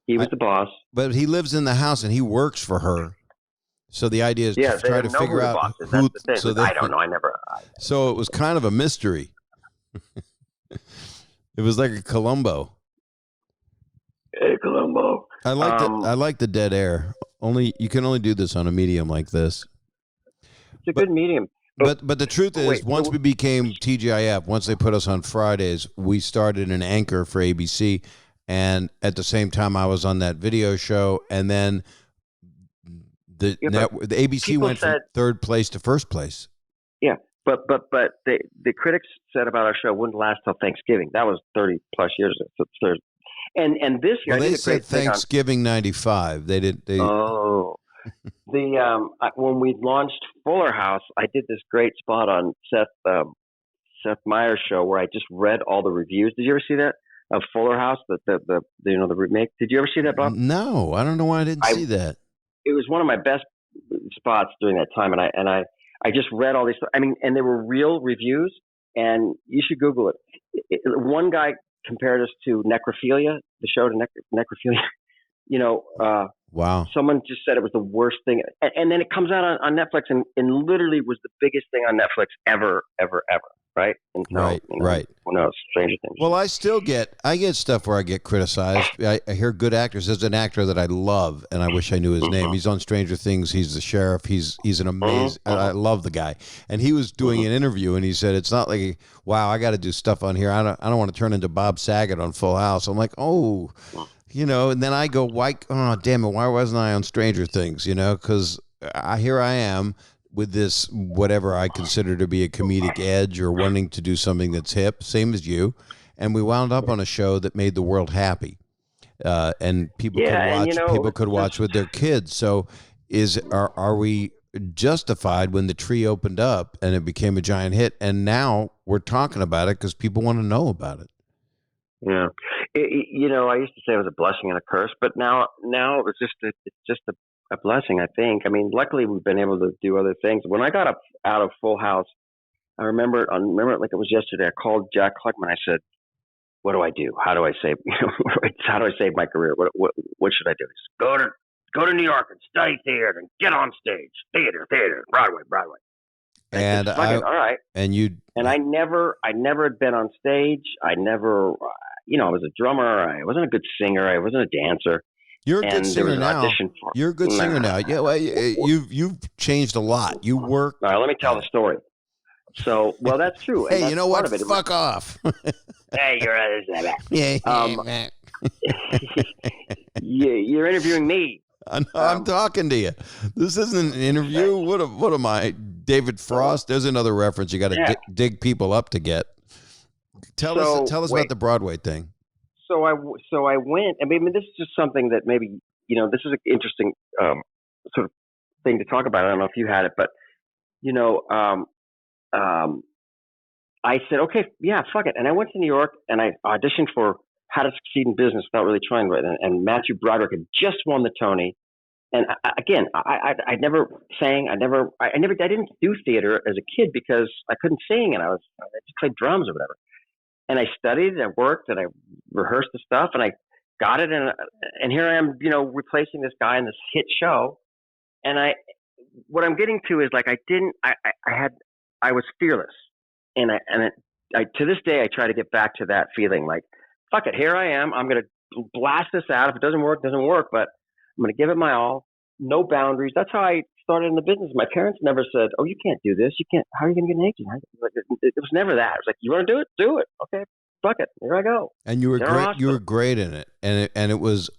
He was the boss. But he lives in the house and he works for her. So the idea is to try to figure out who. So I don't know. So it was kind of a mystery. It was like a Columbo. Hey, Columbo. I like the dead air. You can only do this on a medium like this. It's a good medium. But the truth is, once we became TGIF, once they put us on Fridays, we started an anchor for ABC. And at the same time, I was on that video show. And then the ABC went from third place to first place. Yeah. But the critics said about our show wouldn't last till Thanksgiving. That was 30 plus years ago. And this year, they said Thanksgiving '95. They did. When we launched Fuller House, I did this great spot on Seth Meyers' show where I just read all the reviews. Did you ever see that of Fuller House? The remake. Did you ever see that, Bob? No, I don't know why I didn't see that. It was one of my best spots during that time, and I just read all these. I mean, and they were real reviews, and you should Google it. One guy compared us to Necrophilia, the show to Necrophilia. Wow. Someone just said it was the worst thing. And then it comes out on Netflix and literally was the biggest thing on Netflix ever. Right? And so, right. Who knows? Stranger Things. Well, I get stuff where I get criticized. I hear good actors. There's an actor that I love, and I wish I knew his name. He's on Stranger Things. He's the sheriff. He's an amazing. I love the guy. And he was doing an interview, and he said, "It's not like, wow, I got to do stuff on here. I don't want to turn into Bob Saget on Full House." I'm like, oh. And then I go, why? Oh, damn it! Why wasn't I on Stranger Things? Because here I am with this whatever I consider to be a comedic edge or wanting to do something that's hip, same as you, and we wound up on a show that made the world happy, and people could watch. People could watch with their kids. So, are we justified when the tree opened up and it became a giant hit, and now we're talking about it because people want to know about it? Yeah. I used to say it was a blessing and a curse, but now it's just a blessing, I think. I mean, luckily we've been able to do other things. When I got out of Full House, I remember it like it was yesterday. I called Jack Klugman. I said, "What do I do? How do I save? How do I save my career? What should I do?" He said, "Go to New York and study theater and get on stage. Theater, Broadway." And all right. And I never had been on stage. I never. I was a drummer. I wasn't a good singer. I wasn't a dancer. You're a good singer now. You're a good singer now. Yeah, well, you've changed a lot. You work. All right, let me tell the story. So, well, that's true. Hey, you know what? Fuck off. Hey, you're you're interviewing me. I'm talking to you. This isn't an interview. What am I, David Frost? There's another reference you got to dig people up to get. Tell us about the Broadway thing. So I went. I mean, this is just something that maybe this is an interesting sort of thing to talk about. I don't know if you had it, but I said, okay, yeah, fuck it, and I went to New York and I auditioned for How to Succeed in Business Without Really Trying. And Matthew Broderick had just won the Tony. And again, I never sang. I didn't do theater as a kid because I couldn't sing, and I just played drums or whatever. And I studied, and I worked, and I rehearsed the stuff, and I got it. And here I am, replacing this guy in this hit show. what I'm getting to is like, I was fearless, and to this day, I try to get back to that feeling like, fuck it, here I am. I'm going to blast this out. If it doesn't work, but I'm going to give it my all. No boundaries. That's how I started in the business. My parents never said, "Oh, you can't do this. You can't. How are you going to get an agent?" It was never that. It was like, "You want to do it? Do it. Okay, fuck it. Here I go." And you were great. You were great in it, and it was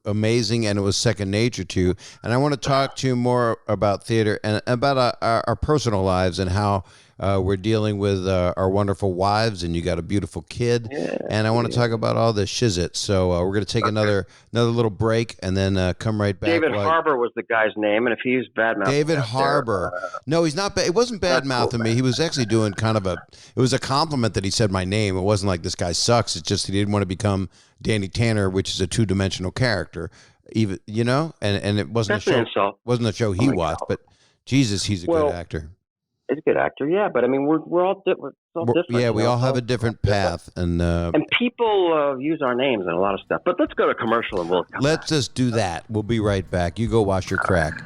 amazing, and it was second nature to you. And I want to talk to you more about theater and about our personal lives and how we're dealing with our wonderful wives, and you got a beautiful kid. Yeah, and I want to talk about all the shizit. So we're going to take another little break, and then come right back. David Harbour was the guy's name, and if he used bad mouth, David Harbour. No, he's not. It wasn't bad mouthing me. He was actually doing kind of it was a compliment that he said my name. It wasn't like this guy sucks. It's just he didn't want to become Danny Tanner, which is a two-dimensional character. Even and it wasn't a show. Wasn't a show he watched, but Jesus, he's a good actor. He's a good actor, yeah. But I mean, we're all different. Yeah, we all have a different path, and people use our names and a lot of stuff. But let's go to commercial, and we'll come back. Just do that. We'll be right back. You go wash your crack.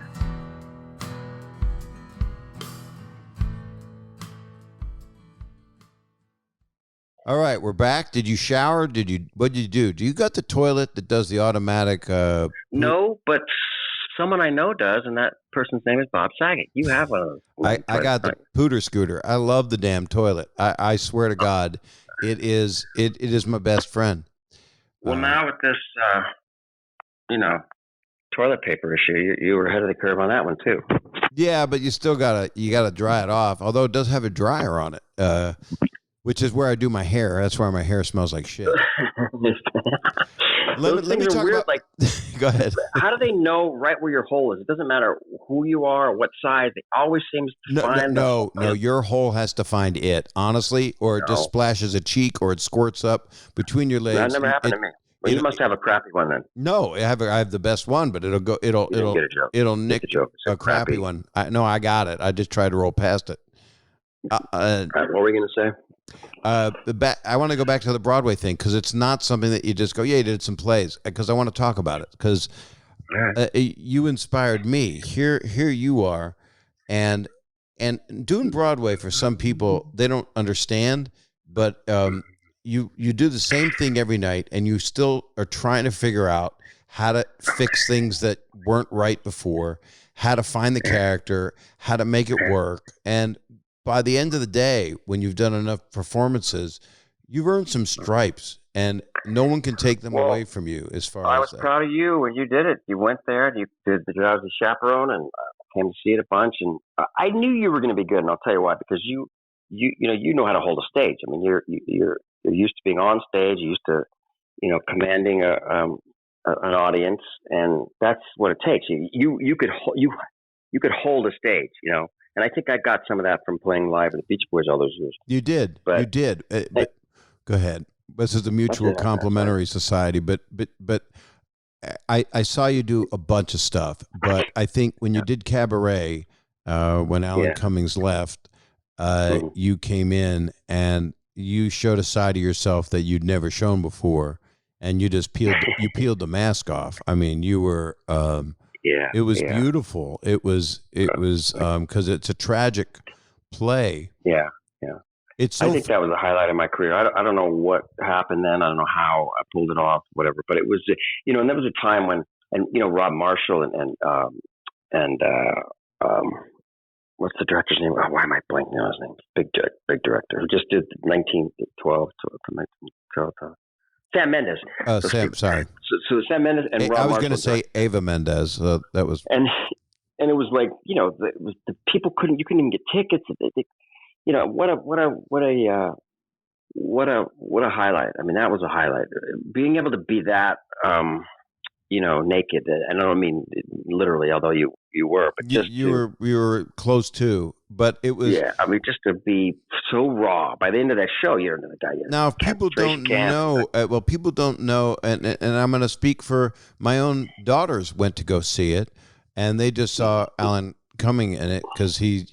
All right, we're back. Did you shower? What did you do? Do you got the toilet that does the automatic? No, but someone I know does, and that person's name is Bob Saget. You have a I got the pooter scooter. I love the damn toilet. I swear to God, it is my best friend. Well, now with this, toilet paper issue, you were ahead of the curve on that one too. Yeah, but you still gotta dry it off. Although it does have a dryer on it, which is where I do my hair. That's why my hair smells like shit. Let me talk weird, about. Like, go ahead. How do they know right where your hole is? It doesn't matter who you are or what size. It always seems to find. No. Your hole has to find it, honestly, or it just splashes a cheek, or it squirts up between your legs. That never happened to me. Well, you must have a crappy one then. No, I have the best one, but it'll nick a crappy one. I got it. I just tried to roll past it. What were we going to say? I want to go back to the Broadway thing because it's not something that you just go, yeah, you did some plays, because I want to talk about it because you inspired me. Here you are, and doing Broadway for some people, they don't understand, but you do the same thing every night, and you still are trying to figure out how to fix things that weren't right before, how to find the character, how to make it work, and by the end of the day, when you've done enough performances, you've earned some stripes, and no one can take them away from you. As far I was proud of you when you did it. You went there, and you did the job as a chaperone, and came to see it a bunch. And I knew you were going to be good, and I'll tell you why. Because you know how to hold a stage. I mean, you're used to being on stage. You're used to commanding an audience, and that's what it takes. You could hold a stage, And I think I got some of that from playing live at the Beach Boys all those years. You did. But go ahead. This is a mutual complimentary society. But I saw you do a bunch of stuff. But I think when you did Cabaret, when Alan Cummings left, you came in and you showed a side of yourself that you'd never shown before, and you just peeled the mask off. I mean, you were. It was beautiful. It was because it's a tragic play. Yeah. I think that was a highlight of my career. I don't know what happened then. I don't know how I pulled it off, whatever. But it was, and there was a time when, Rob Marshall and what's the director's name? Oh, why am I blanking on his name? Big director who just did 1912 to 1912. Sam Mendes. Sam, sorry. So Sam Mendes and Rob I was going to say Ava Mendes. That was and it was like the people you couldn't even get tickets. What a highlight. I mean, that was a highlight. Being able to be that naked, and I don't mean literally, although you were, but you were close to. But it was I mean, just to be so raw. By the end of that show, you don't know the guy yet. Now, if people don't know, people don't know, and I'm going to speak for my own daughters. Went to go see it, and they just saw Alan Cumming in it because he's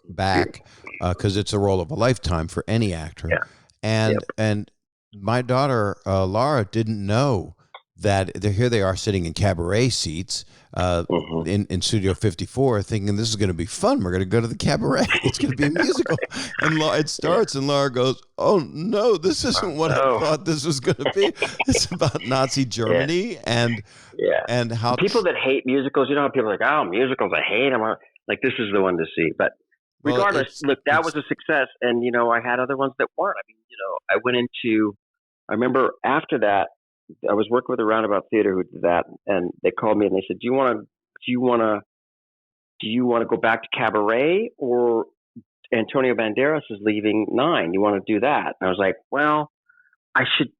back because it's a role of a lifetime for any actor. Yeah. And my daughter Laura didn't know that here they are sitting in cabaret seats in Studio 54 thinking this is going to be fun. We're going to go to the cabaret. It's going to be a musical. And it starts and Laura goes, oh, no, this isn't what I thought this was going to be. It's about Nazi Germany and how people that hate musicals, you know how people are like, oh, musicals, I hate them. Like, this is the one to see. But regardless, look, that was a success. And, I had other ones that weren't. I mean, I remember after that, I was working with a Roundabout Theater who did that, and they called me and they said, "Do you want to go back to cabaret, or Antonio Banderas is leaving 9? You want to do that?" And I was like, "Well, I should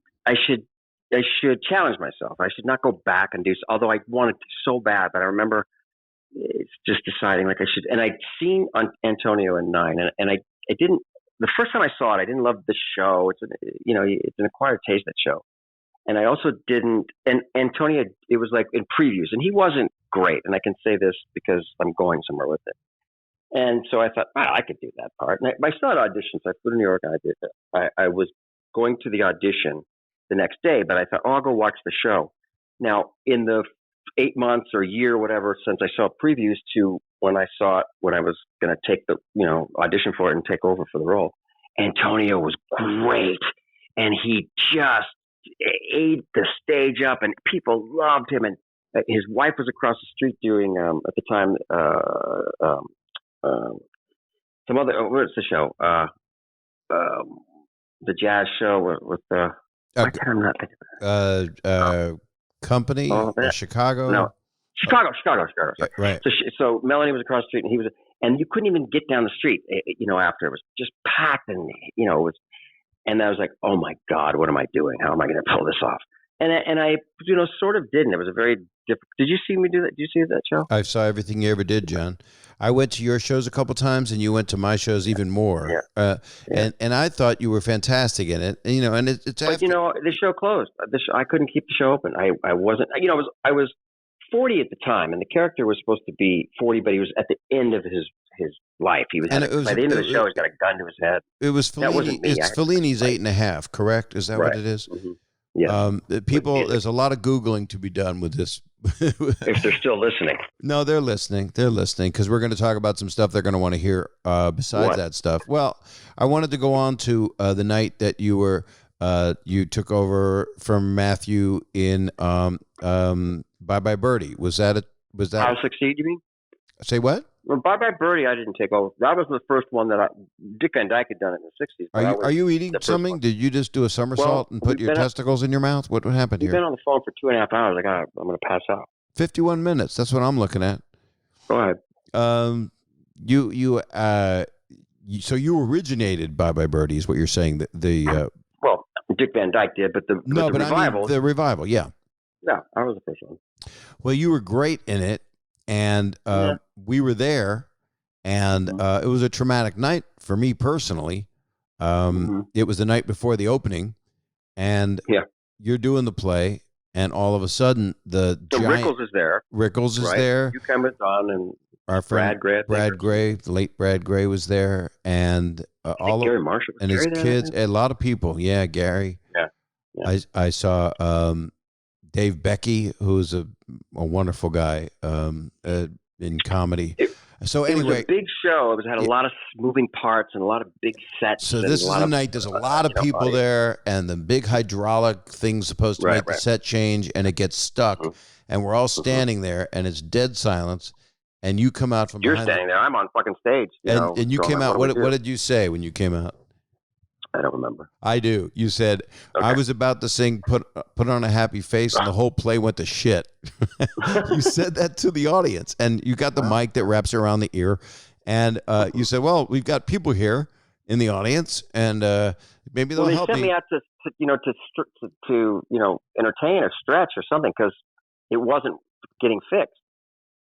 challenge myself. I should not go back and do. Although I wanted to so bad, but I remember it's just deciding like I should." And I'd seen Antonio in 9, and I didn't. The first time I saw it, I didn't love the show. It's an acquired taste, that show. And I also didn't, and Antonio, it was like in previews, and he wasn't great. And I can say this because I'm going somewhere with it. And so I thought, I could do that part. And I still had auditions. I flew to New York and I did it. I was going to the audition the next day, but I thought, I'll go watch the show. Now, in the 8 months or year, whatever, since I saw previews to when I saw it, when I was going to take the, audition for it and take over for the role, Antonio was great. And he just ate the stage up, and people loved him. And his wife was across the street doing at the time some other what's the show the jazz show with the why can't I not think of it? Company Chicago. No, Chicago. Right. So Melanie was across the street, and and you couldn't even get down the street. After it was just packed, and it was. And I was like, oh my God, what am I doing? How am I going to pull this off? And I sort of didn't. It was a very different. Did you see me do that? Did you see that show? I saw everything you ever did, John. I went to your shows a couple times, and you went to my shows even more. Yeah. And I thought you were fantastic in it. And it's. But the show closed. I couldn't keep the show open. I wasn't. I was 40 at the time, and the character was supposed to be 40, but he was at the end of his life. He was by the end of the show, he's got a gun to his head. It was Fellini. It's Fellini's 8.5, correct? Is that what it is? Mm-hmm. Yeah. There's a lot of Googling to be done with this. If they're still listening. No, they're listening. They're listening because we're going to talk about some stuff they're going to want to hear besides that stuff. Well, I wanted to go on to the night that you took over from Matthew in Bye Bye Birdie. Was that How Succeed, you mean? Say what? Well, Bye Bye Birdie, I didn't take over. That was the first one that Dick Van Dyke had done it in the 60s. Are you eating something? Did you just do a somersault and put your testicles in your mouth? What happened here? We've been on the phone for 2.5 hours. I'm going to pass out. 51 minutes. That's what I'm looking at. Go ahead. So you originated Bye Bye Birdie is what you're saying. Well, Dick Van Dyke did, but the revival. I mean the revival, yeah. No, I was the first one. Well, you were great in it. And we were there, and it was a traumatic night for me personally. It was the night before the opening, and you're doing the play, and all of a sudden Rickles is there. Rickles is there. You come with Don and our friend Brad Gray, the late Brad Gray was there, and Gary Marshall and his kids, a lot of people. Yeah, Gary. Yeah. I saw Dave Becky, who's a wonderful guy in comedy. It was a big show. It had a lot of moving parts and a lot of big sets. So this is the night. There's a lot of people there, and the big hydraulic thing's supposed to make the set change, and it gets stuck, and we're all standing there, and it's dead silence. And you come out from You're behind. You're standing there. I'm on fucking stage. And you came out. What did you say when you came out? I don't remember. I do. You said, I was about to sing Put on a Happy Face, and the whole play went to shit. You said that to the audience, and you got the mic that wraps around the ear, and you said, well, we've got people here in the audience, and maybe they'll help me. They sent me out to entertain or stretch or something because it wasn't getting fixed.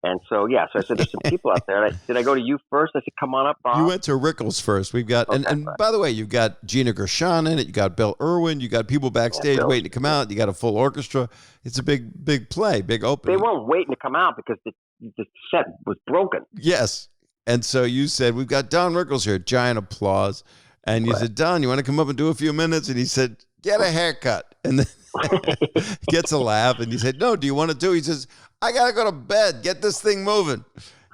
And so I said, there's some people out there. Did I go to you first? I said, come on up, Bob. You went to Rickles first. We've got, and by the way, you've got Gina Gershon in it. You got Bill Irwin. You got people backstage waiting to come out. You got a full orchestra. It's a big play, big opening. They weren't waiting to come out because the set was broken. Yes. And so you said, we've got Don Rickles here. Giant applause. And you said, Don, you want to come up and do a few minutes? And he said, get a haircut. And then gets a laugh. And you said, no, do you want to do? He says, I got to go to bed. Get this thing moving.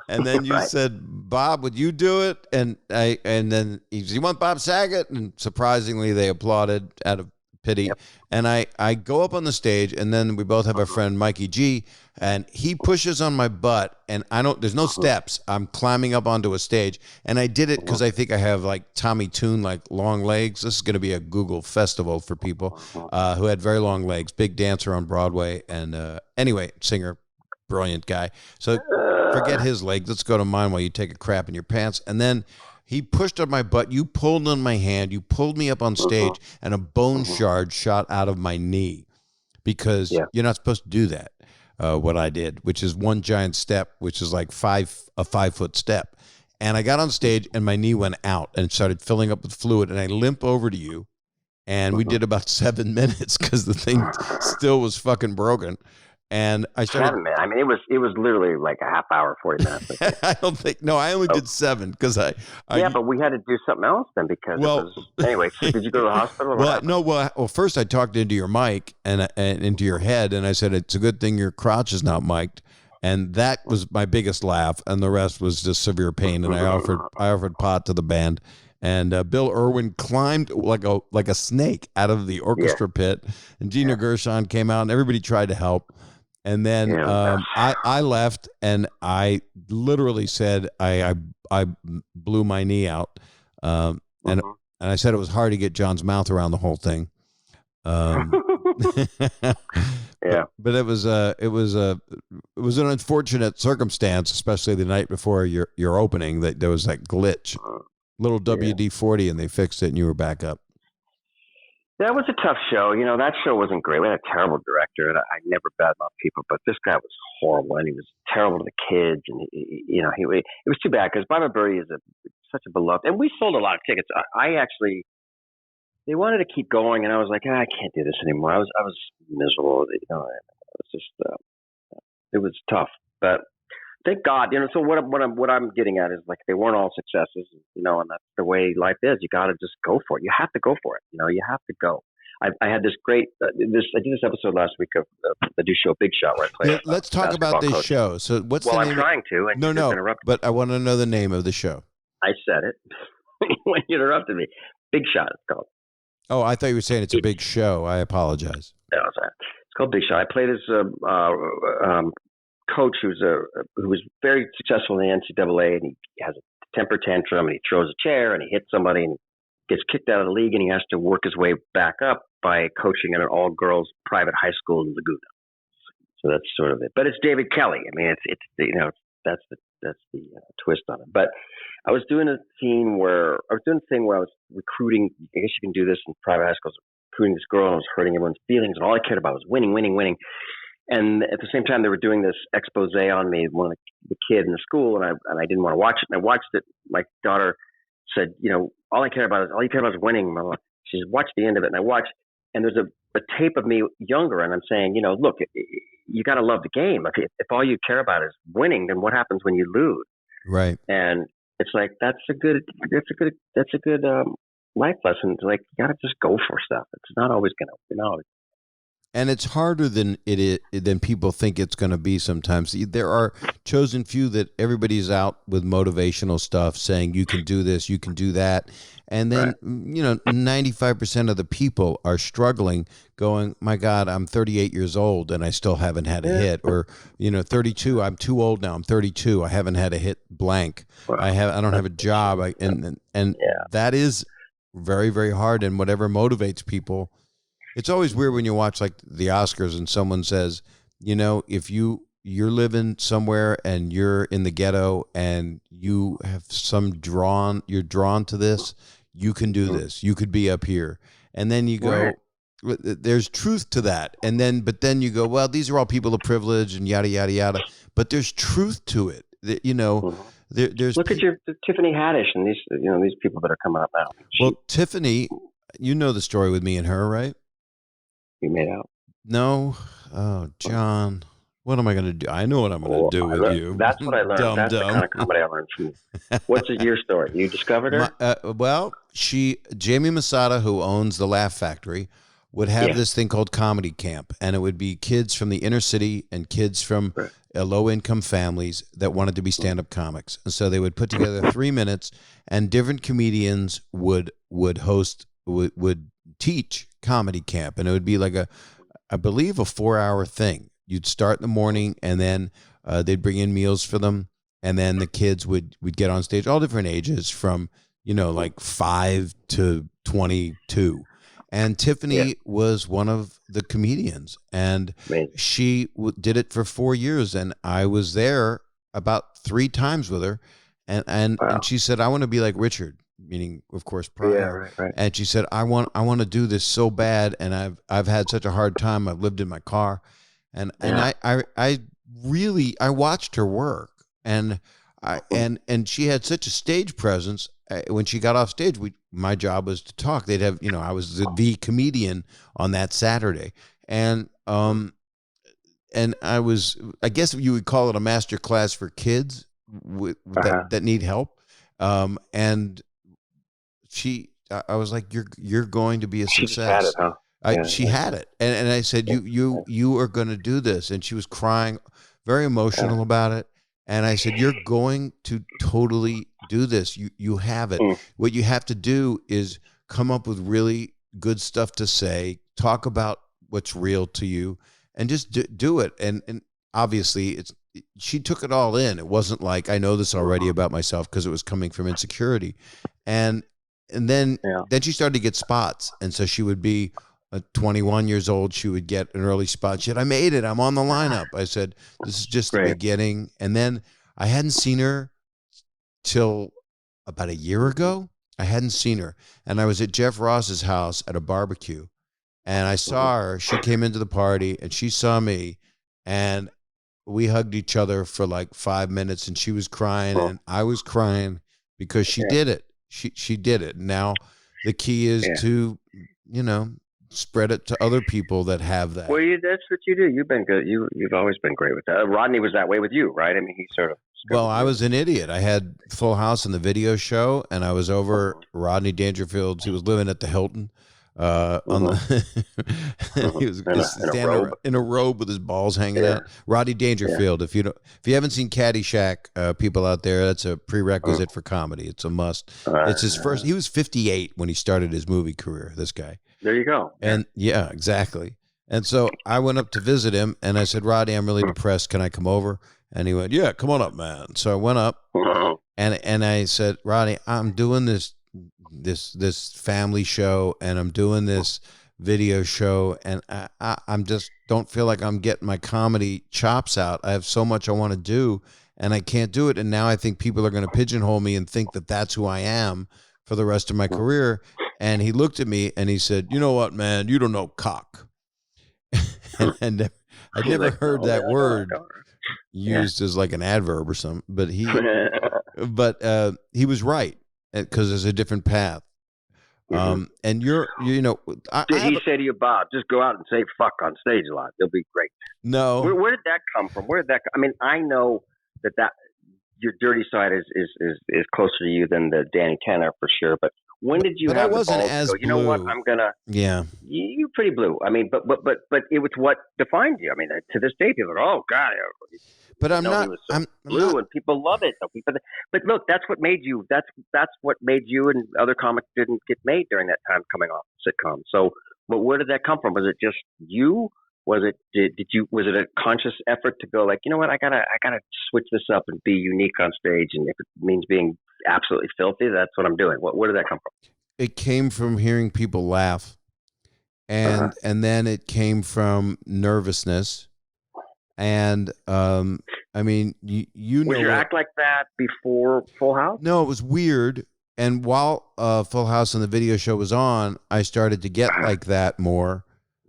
And then you said, Bob, would you do it? And then he said, you want Bob Saget? And surprisingly, they applauded out of pity. Yep. And I go up on the stage, and then we both have our friend Mikey G, and he pushes on my butt, and there's no steps. I'm climbing up onto a stage, and I did it because I think I have like Tommy Toon, like long legs. This is going to be a Google festival for people who had very long legs, big dancer on Broadway, and anyway, singer, brilliant guy. So forget his legs. Let's go to mine while you take a crap in your pants. And then he pushed on my butt. You pulled on my hand. You pulled me up on stage, and a bone shard shot out of my knee because you're not supposed to do that. What I did, which is one giant step, which is like a 5-foot step. And I got on stage, and my knee went out and started filling up with fluid. And I limp over to you, and we did about 7 minutes because the thing still was fucking broken. And I started. 7 minutes. I mean, it was literally like a half hour, 40 minutes. I don't think. No, I only did 7 because I. Yeah, but we had to do something else then because. Well, anyway, so did you go to the hospital? Well, first I talked into your mic and into your head, and I said it's a good thing your crotch is not mic'd, and that was my biggest laugh, and the rest was just severe pain. And I offered pot to the band. And Bill Irwin climbed like a snake out of the orchestra pit, and Gina Gershon came out, and everybody tried to help. And then I left, and I literally said I blew my knee out, and I said it was hard to get John's mouth around the whole thing. But it was an unfortunate circumstance, especially the night before your opening, that there was that glitch, little WD-40, and they fixed it, and you were back up. That was a tough show. You know, that show wasn't great. We had a terrible director, and I never badmouth people, but this guy was horrible, and he was terrible to the kids, and it was too bad because Baba Birdie is such a beloved, and we sold a lot of tickets. They wanted to keep going, and I was like, I can't do this anymore. I was miserable. You know, it was just it was tough, but thank God. You know, so what I'm getting at is like they weren't all successes, you know, and that's the way life is. You got to just go for it. You have to go for it. You know, you have to go. I had this great I did this episode last week of the new show Big Shot where I play. Let's talk about this show. So what's the name? I'm trying to. And no, but I want to know the name of the show. I said it when you interrupted me. Big Shot, it's called. Oh, I thought you were saying it's a big show. I apologize. No, it's called Big Shot. I play this coach who was very successful in the NCAA, and he has a temper tantrum, and he throws a chair, and he hits somebody, and gets kicked out of the league, and he has to work his way back up by coaching at an all-girls private high school in Laguna. So that's sort of it. But it's David Kelly. I mean, it's you know, that's the twist on it. But I was doing a thing where I was recruiting. I guess you can do this in private high schools. Recruiting this girl, and I was hurting everyone's feelings, and all I cared about was winning. And at the same time, they were doing this expose on me, one of the kid in the school, and I didn't want to watch it. And I watched it. My daughter said, you know, all you care about is winning. She said, watch the end of it. And I watched, and there's a tape of me younger, and I'm saying, you know, look, you got to love the game. If all you care about is winning, then what happens when you lose? Right. And it's like that's a good life lesson. It's like you got to just go for stuff. It's not always gonna, And it's harder than than people think it's going to be sometimes. There are chosen few that everybody's out with motivational stuff saying you can do this, you can do that. And then, you know, 95% of the people are struggling going, my God, I'm 38 years old and I still haven't had a hit. Or, you know, 32, I'm too old now. I'm 32. I haven't had a hit blank. I don't have a job. And that is very, very hard. And whatever motivates people. It's always weird when you watch like the Oscars and someone says, you know, if you're living somewhere and you're in the ghetto and you have you're drawn to this, you can do this. You could be up here. And then you go, there's truth to that. But then you go, well, these are all people of privilege and yada, yada, yada. But there's truth to it. You know, there's look at your Tiffany Haddish and these people that are coming up now. Well, Tiffany, you know the story with me and her, right? You made out? No. Oh, John. What am I going to do? I know what I'm going to do with you. That's what I learned. That's the kind of comedy I learned from you. What's your story? You discovered her? Jamie Masada, who owns the Laugh Factory, would have this thing called comedy camp, and it would be kids from the inner city and kids from low-income families that wanted to be stand-up comics. And so they would put together 3 minutes, and different comedians would teach comedy camp, and it would be like I believe a 4-hour thing. You'd start in the morning, and then they'd bring in meals for them, and then the kids would get on stage, all different ages, from like 5 to 22. And Tiffany was one of the comedians, and she did it for 4 years, and I was there about 3 times with her, and she said, I want to be like Richard, meaning of course Pryor. Right. And she said, I want to do this so bad, and I've had such a hard time. I've lived in my car, and I really watched her work, and she had such a stage presence. When she got off stage, my job was to talk. They'd have, I was the comedian on that Saturday, and I guess you would call it a master class for kids that need help. And I was like, you're going to be a success. She had it, huh? She had it, and I said, you are going to do this, and she was crying, very emotional about it. And I said, you're going to totally do this. You have it. What you have to do is come up with really good stuff to say, talk about what's real to you, and just do it. And obviously, she took it all in. It wasn't like, I know this already about myself, because it was coming from insecurity. And then she started to get spots. And so she would be 21 years old, she would get an early spot. She said, I made it. I'm on the lineup. I said, this is just the beginning. And then I hadn't seen her till about a year ago. I hadn't seen her. And I was at Jeff Ross's house at a barbecue, and I saw her. She came into the party, and she saw me, and we hugged each other for like 5 minutes, and she was crying, and I was crying, because she did it. She did it. Now the key is to, spread it to other people that have that. Well, that's what you do. You've been good. You've always been great with that. Rodney was that way with you, right? I mean, he sort of. Well, I was an idiot. I had Full House in the video show, and I was over Rodney Dangerfield's. He was living at the Hilton. On the, he was standing in a robe with his balls hanging out. Rodney Dangerfield. If you haven't seen Caddyshack, people out there, that's a prerequisite for comedy. It's a must. It's his first. He was 58 when he started his movie career. This guy. There you go. And yeah, exactly. And so I went up to visit him, and I said, Rodney, I'm really depressed. Can I come over? And he went, yeah, come on up, man. So I went up, and I said, Rodney, I'm doing this family show, and I'm doing this video show, and I'm just don't feel like I'm getting my comedy chops out. I have so much I want to do, and I can't do it. And now I think people are going to pigeonhole me and think that that's who I am for the rest of my career. And he looked at me and he said, you know what, man, you don't know cock. and I'd never heard that word used as like an adverb or something, but he was right, because there's a different path. And did he say to you, Bob, just go out and say fuck on stage a lot? They'll be great. No. Where did that come from? I mean, I know that your dirty side is closer to you than the Danny Tanner for sure, but when did you have the balls to go, you know what, I'm gonna you're pretty blue. I mean, but it was what defined you. I mean, to this day people are, oh God, but I'm not. I'm blue, not, and people love it. So but look, that's what made you. That's what made you and other comics didn't get made during that time coming off sitcoms. So, but where did that come from? Was it just you? Was it a conscious effort to go like, you know what, I gotta switch this up and be unique on stage, and if it means being absolutely filthy, that's what I'm doing. Where did that come from? It came from hearing people laugh, and then it came from nervousness. And I mean, you know, was your act like that before Full House? No, it was weird. And while Full House and the video show was on, I started to get like that more.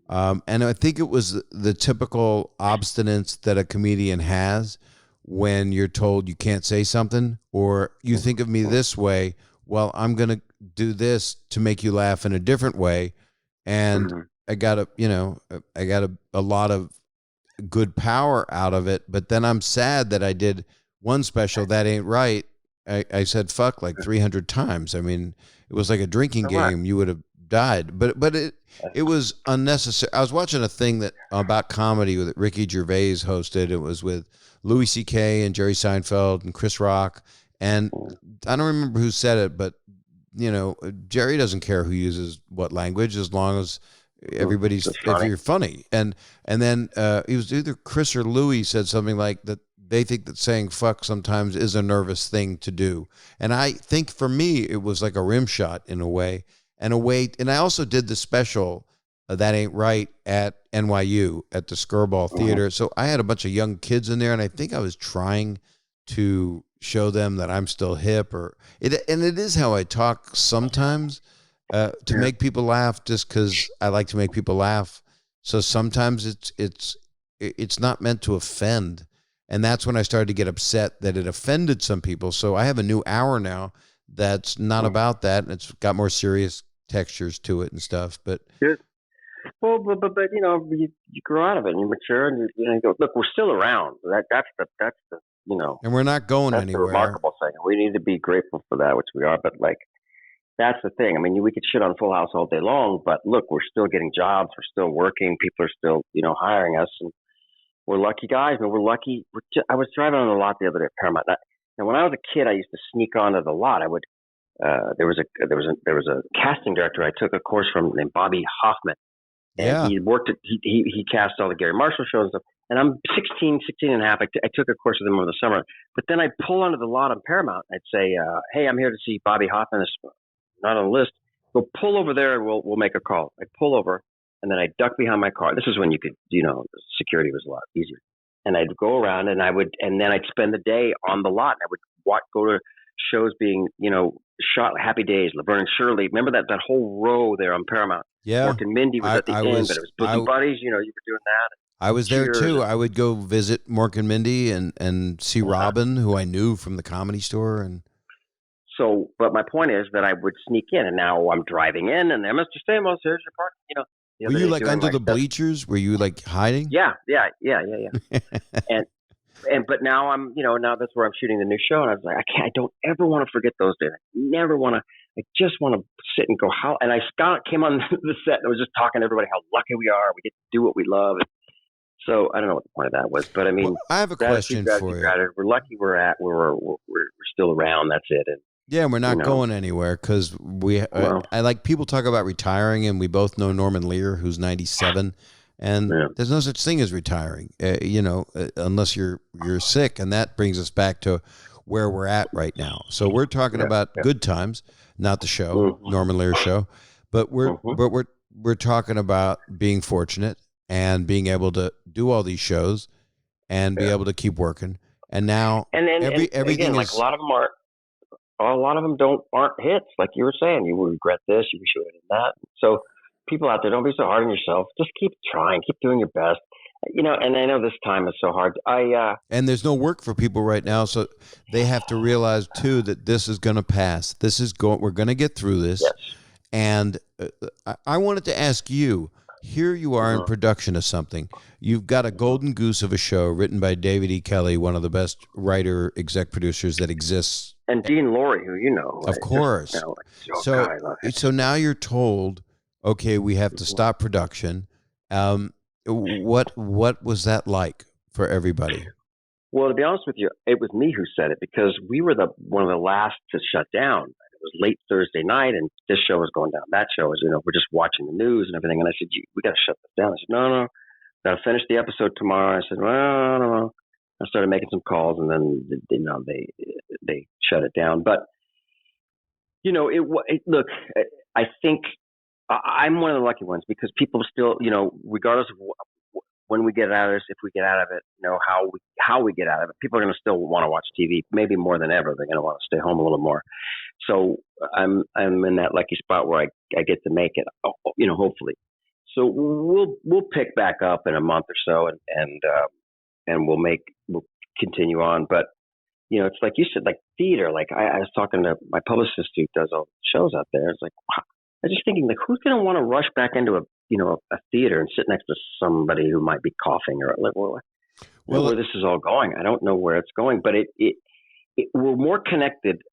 And I think it was the typical obstinance that a comedian has when you're told you can't say something, or you think of me this way. Well, I'm going to do this to make you laugh in a different way. And I got a lot of good power out of it. But then I'm sad that I did one special that ain't right. I said fuck like 300 times. I mean, it was like a drinking game. You would have died, but it was unnecessary. I was watching a thing that about comedy that Ricky Gervais hosted. It was with Louis C.K. and Jerry Seinfeld and Chris Rock, and I don't remember who said it, but Jerry doesn't care who uses what language as long as everybody's if you're funny. And then it was either Chris or Louis said something like that. They think that saying fuck sometimes is a nervous thing to do. And I think for me, it was like a rim shot in a way. And I also did the special, That Ain't Right, at NYU at the Skirball Theater. So I had a bunch of young kids in there, and I think I was trying to show them that I'm still hip, and it is how I talk sometimes to make people laugh, just because I like to make people laugh. So sometimes it's not meant to offend. And that's when I started to get upset that it offended some people. So I have a new hour now that's not about that, and it's got more serious textures to it and stuff. But well, but you grow out of it and you mature, and you go, look, we're still around. That's the and we're not going anywhere. The remarkable thing. We need to be grateful for that, which we are. But that's the thing. I mean, we could shit on Full House all day long, but look, we're still getting jobs. We're still working. People are still hiring us, and we're lucky guys. And we're lucky. I was driving on the lot the other day at Paramount. And when I was a kid, I used to sneak onto the lot. I would. There was a casting director I took a course from named Bobby Hoffman. And he worked he cast all the Gary Marshall shows and stuff. And I'm 16 and a half. I took a course with him over the summer. But then I'd pull onto the lot on Paramount. I'd say, hey, I'm here to see Bobby Hoffman. It's not on the list. Go pull over there and we'll make a call. I'd pull over and then I'd duck behind my car. This is when you could, security was a lot easier. And I'd go around and then I'd spend the day on the lot. And I would go to shows being, shot. Happy Days, Laverne and Shirley. Remember that whole row there on Paramount? Yeah. Mork and Mindy was at the end, but it was Bosom Buddies. You were doing that. I was there too. I would go visit Mork and Mindy and see Robin, who I knew from the Comedy Store. And so, but my point is that I would sneak in, and now I'm driving in, and there, Mr. Stamos, here's your park. Were you under the bleachers? Were you hiding? Yeah. But now I'm, now that's where I'm shooting the new show, and I was like, I don't ever want to forget those days. I never want to. I just want to sit and go, how? And Scott came on the set and was just talking to everybody how lucky we are. We get to do what we love. And so I don't know what the point of that was, but I mean, I have a question for you. We're lucky we're still around. That's it. And yeah, we're not going anywhere because I like people talk about retiring, and we both know Norman Lear, who's 97. And there's no such thing as retiring, unless you're sick. And that brings us back to where we're at right now. So we're talking about good times, not the show, Norman Lear's show, but we're talking about being fortunate and being able to do all these shows and be able to keep working. And now everything is, a lot of them aren't hits. Like you were saying, you would regret this, you wish you would have done that. So people out there, don't be so hard on yourself. Just keep trying, keep doing your best. And I know this time is so hard. And there's no work for people right now, so they have to realize too that this is going to pass. We're going to get through this. Yes. And I wanted to ask you. Here you are in production of something. You've got a golden goose of a show written by David E. Kelley, one of the best writer exec producers that exists, and Dean Lorey, who of course. So now you're told, okay, we have to stop production. What was that like for everybody? Well, to be honest with you, it was me who said it because we were one of the last to shut down. It was late Thursday night, and this show was going down. That show was, we're just watching the news and everything. And I said, we got to shut this down. I said, no, got to finish the episode tomorrow. I said, well, I don't know. I started making some calls, and then they shut it down. But look, I think I'm one of the lucky ones because people still, regardless of when we get out of this, if we get out of it, how we get out of it, people are going to still want to watch TV, maybe more than ever. They're going to want to stay home a little more. So I'm in that lucky spot where I get to make it, hopefully. So we'll pick back up in a month or so, and we'll continue on. But it's like you said, like theater. Like I was talking to my publicist who does all the shows out there. It's like, wow. I was just thinking, like, who's going to want to rush back into a theater and sit next to somebody who might be coughing or like, where this is all going? I don't know where it's going, but we're more connected,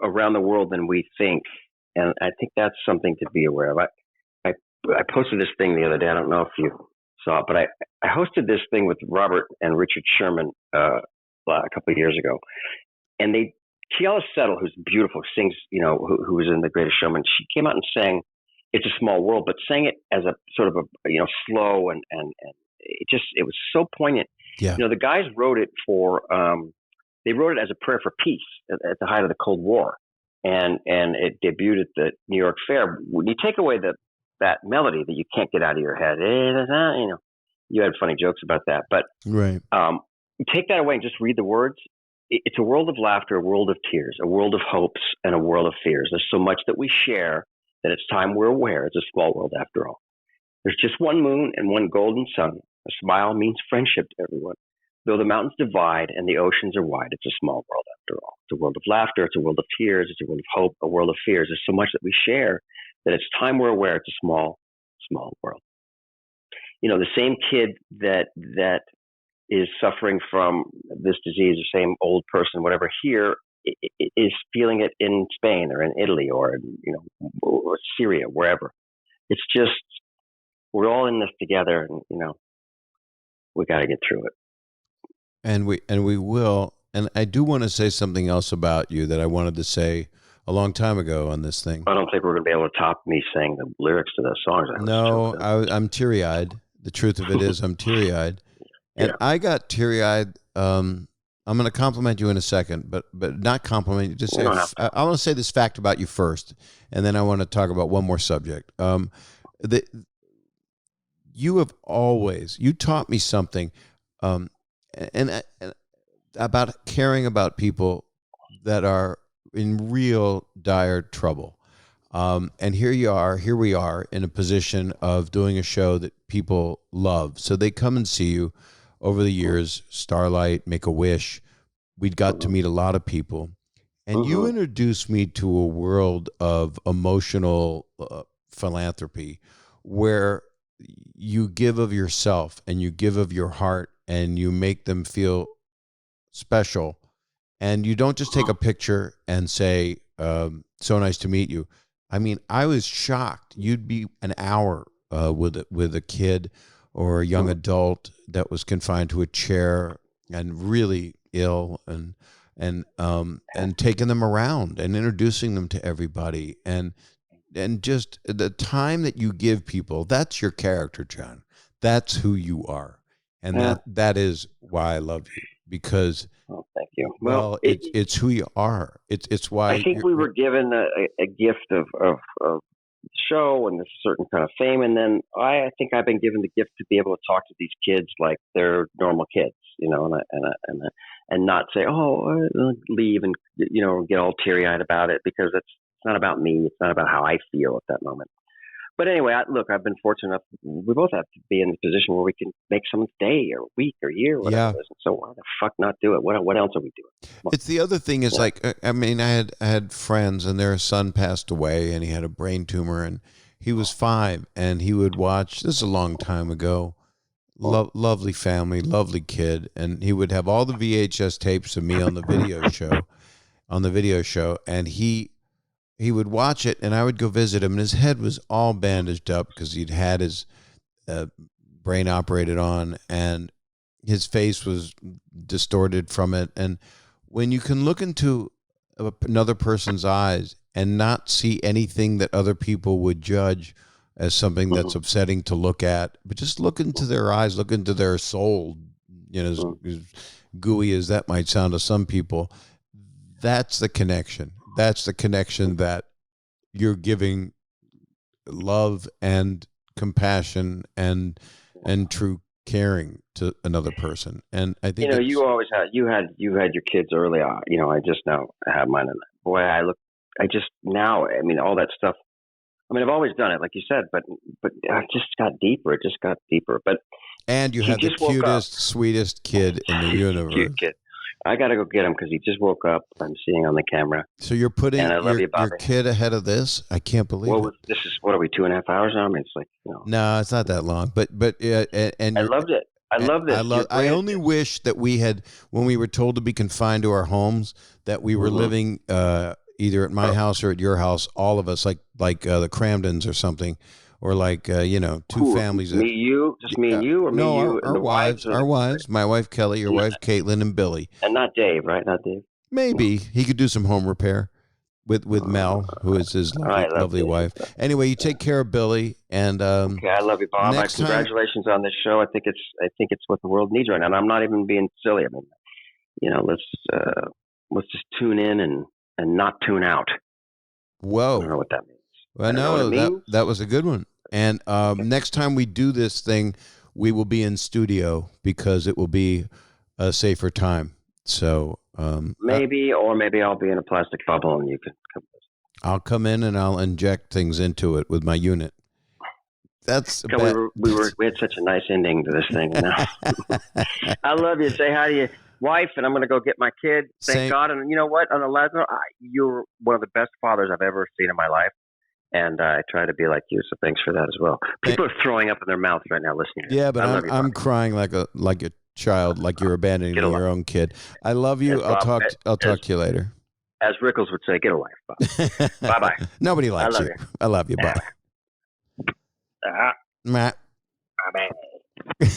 around the world than we think. and I think that's something to be aware of. I posted this thing the other day. I don't know if you saw it, but I hosted this thing with Robert and Richard Sherman a couple of years ago, and Kiala Settle, who's beautiful, sings, who was in The Greatest Showman. She came out and sang "It's a Small World," but sang it as a sort of a slow and it was so poignant. Yeah. The guys wrote it they wrote it as a prayer for peace at the height of the Cold War, and it debuted at the New York Fair. When you take away that melody that you can't get out of your head, you had funny jokes about that, but right. You take that away and just read the words. It's a world of laughter, a world of tears, a world of hopes, and a world of fears. There's so much that we share that it's time we're aware. It's a small world after all. There's just one moon and one golden sun. A smile means friendship to everyone. Though the mountains divide and the oceans are wide, it's a small world after all. It's a world of laughter. It's a world of tears. It's a world of hope, a world of fears. There's so much that we share that it's time we're aware it's a small, small world. The same kid that is suffering from this disease, the same old person, whatever, here is feeling it in Spain or in Italy or or Syria, wherever. It's just, we're all in this together, and we got to get through it. And we will. And I do want to say something else about you that I wanted to say a long time ago on this thing. I don't think we're going to be able to top me saying the lyrics to those songs. No, I'm teary-eyed. The truth of it is I'm teary-eyed. And I got teary-eyed. I'm going to compliment you in a second, but not compliment you. Just say, I want to say this fact about you first, and then I want to talk about one more subject. You taught me something, and about caring about people that are in real dire trouble. And here we are in a position of doing a show that people love. So they come and see you over the years, Starlight, Make-A-Wish. We'd got to meet a lot of people. And you introduced me to a world of emotional philanthropy where you give of yourself and you give of your heart and you make them feel special. And you don't just take a picture and say, so nice to meet you. I mean, I was shocked. You'd be an hour with a kid or a young adult that was confined to a chair and really ill, and taking them around and introducing them to everybody, and just the time that you give people. That's your character, John. That's who you are, and that is why I love you, because. Oh, thank you. Well, it's who you are. It's why I think we were given a gift of show and this certain kind of fame, and then I think I've been given the gift to be able to talk to these kids like they're normal kids, and not say, leave and get all teary-eyed about it, because it's not about me. It's not about how I feel at that moment. But anyway, I've been fortunate enough. We both have to be in the position where we can make someone's day or week or year, whatever it is. So why the fuck not do it? What else are we doing? It's the other thing is I had friends, and their son passed away, and he had a brain tumor, and he was 5, and he would watch. This is a long time ago. Lovely family, lovely kid, and he would have all the VHS tapes of me on the video show, and he would watch it, and I would go visit him, and his head was all bandaged up because he'd had his brain operated on, and his face was distorted from it. And when you can look into another person's eyes and not see anything that other people would judge as something that's upsetting to look at, but just look into their eyes, look into their soul, as gooey as that might sound to some people, that's the connection. That's the connection that you're giving love and compassion and true caring to another person. And I think you always had you had your kids early on. I just now have mine, and boy, all that stuff. I mean, I've always done it, like you said, but it just got deeper. It just got deeper. And you had the cutest, sweetest kid in the universe. Cute kid. I got to go get him because he just woke up. I'm seeing on the camera. So you're putting your kid ahead of this? I can't believe it. This is, what are we, 2.5 hours now? I mean, it's like, No, it's not that long. But and I loved it. I loved it. I only wish that we had, when we were told to be confined to our homes, that we were living either at my house or at your house, all of us, like the Cramdens or something, or like two families. Me, you, just me and you, or me, no, you, and the wives. Our wives, my wife Kelly, your wife Caitlin, and Billy, and not Dave, right? Not Dave. Maybe he could do some home repair with Mel, who is his lovely wife. Anyway, you take care of Billy, and okay, I love you, Bob. Congratulations on this show. I think it's what the world needs right now. And I'm not even being silly. I mean, let's just tune in and not tune out. Whoa, I don't know what that means. Well, no, that was a good one. And next time we do this thing, we will be in studio because it will be a safer time. So maybe I'll be in a plastic bubble and you can come. I'll come in and I'll inject things into it with my unit. That's we had such a nice ending to this thing. I love you. Say hi to your wife, and I'm going to go get my kid. Thank God. And you know what? On the last note, you're one of the best fathers I've ever seen in my life. And I try to be like you, so thanks for that as well. People are throwing up in their mouths right now listening. Yeah, but I'm crying like a child, like you're abandoning your own kid. I love you. I'll talk to you later. As Rickles would say, get a life, Bob. Bye-bye. Nobody likes you. I love you. Bye. Matt. Bye-bye.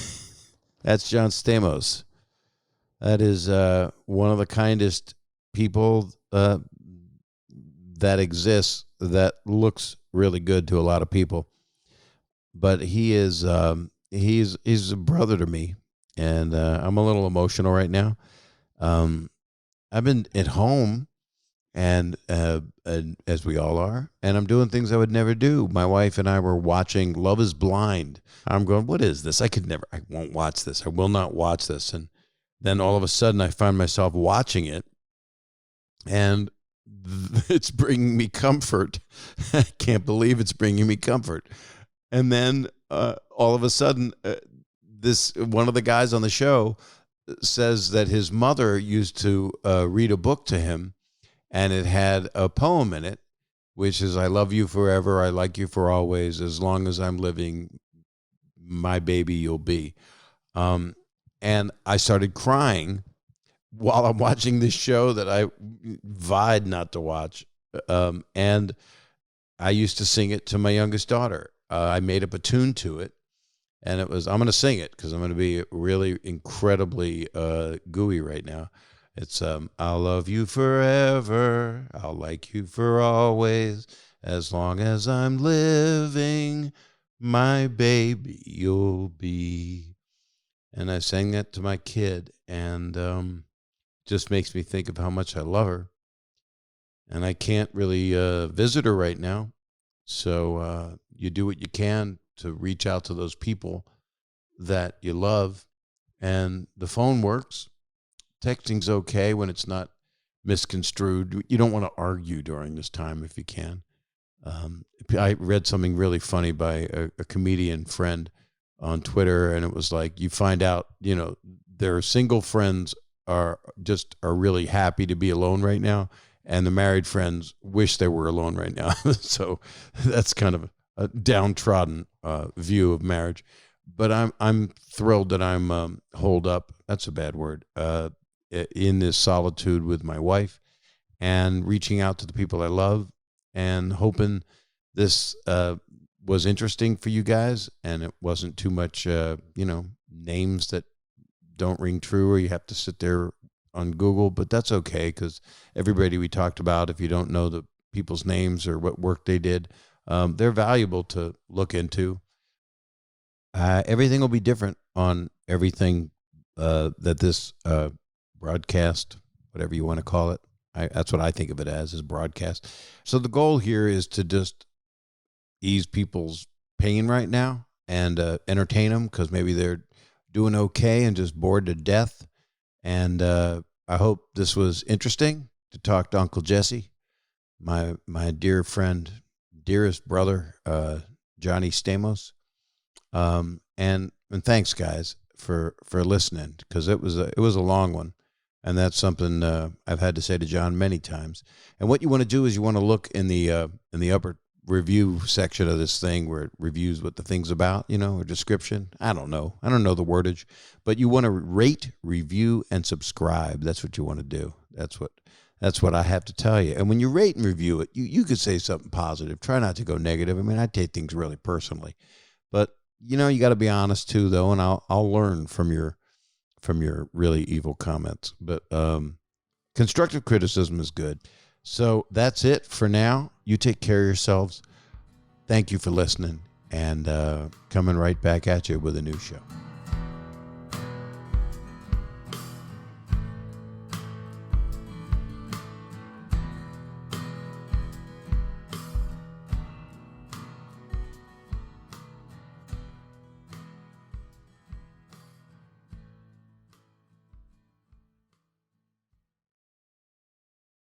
That's John Stamos. That is one of the kindest people that exists, that looks really good to a lot of people. But he is he's a brother to me. And I'm a little emotional right now. I've been at home, and as we all are, and I'm doing things I would never do. My wife and I were watching Love is Blind. I'm going, what is this? I won't watch this. I will not watch this. And then all of a sudden I find myself watching it, and it's bringing me comfort. I can't believe it's bringing me comfort. And then all of a sudden... one of the guys on the show says that his mother used to read a book to him, and it had a poem in it, which is, I love you forever, I like you for always, as long as I'm living, my baby you'll be. And I started crying while I'm watching this show that I vied not to watch. And I used to sing it to my youngest daughter. I made up a tune to it. And it was, I'm going to sing it because I'm going to be really incredibly gooey right now. It's, I'll love you forever. I'll like you for always. As long as I'm living, my baby you'll be. And I sang that to my kid, and just makes me think of how much I love her. And I can't really visit her right now. So you do what you can to reach out to those people that you love. And the phone works. Texting's okay when it's not misconstrued. You don't want to argue during this time if you can. I read something really funny by a comedian friend on Twitter, and it was like, you find out, their single friends are really happy to be alone right now, and the married friends wish they were alone right now. So that's kind of a downtrodden view of marriage. But I'm thrilled that I'm holed up. That's a bad word. In this solitude with my wife, and reaching out to the people I love, and hoping this was interesting for you guys, and it wasn't too much, names that don't ring true, or you have to sit there on Google. But that's okay, because everybody we talked about, if you don't know the people's names or what work they did, they're valuable to look into. Everything will be different on everything that this broadcast, whatever you want to call it, that's what I think of it as, is broadcast. So the goal here is to just ease people's pain right now and entertain them, because maybe they're doing okay and just bored to death. And I hope this was interesting to talk to Uncle Jesse, my dear friend, dearest brother, Johnny Stamos. And thanks, guys, for listening, because it was a long one. And that's something I've had to say to John many times. And what you want to do is you want to look in the upper review section of this thing, where it reviews what the thing's about, or description. I don't know the wordage, but you want to rate, review, and subscribe. That's what you want to do. That's That's what I have to tell you. And when you rate and review it, you could say something positive. Try not to go negative. I mean, I take things really personally, but you got to be honest too, though. And I'll learn from your really evil comments, but constructive criticism is good. So that's it for now. You take care of yourselves. Thank you for listening, and coming right back at you with a new show.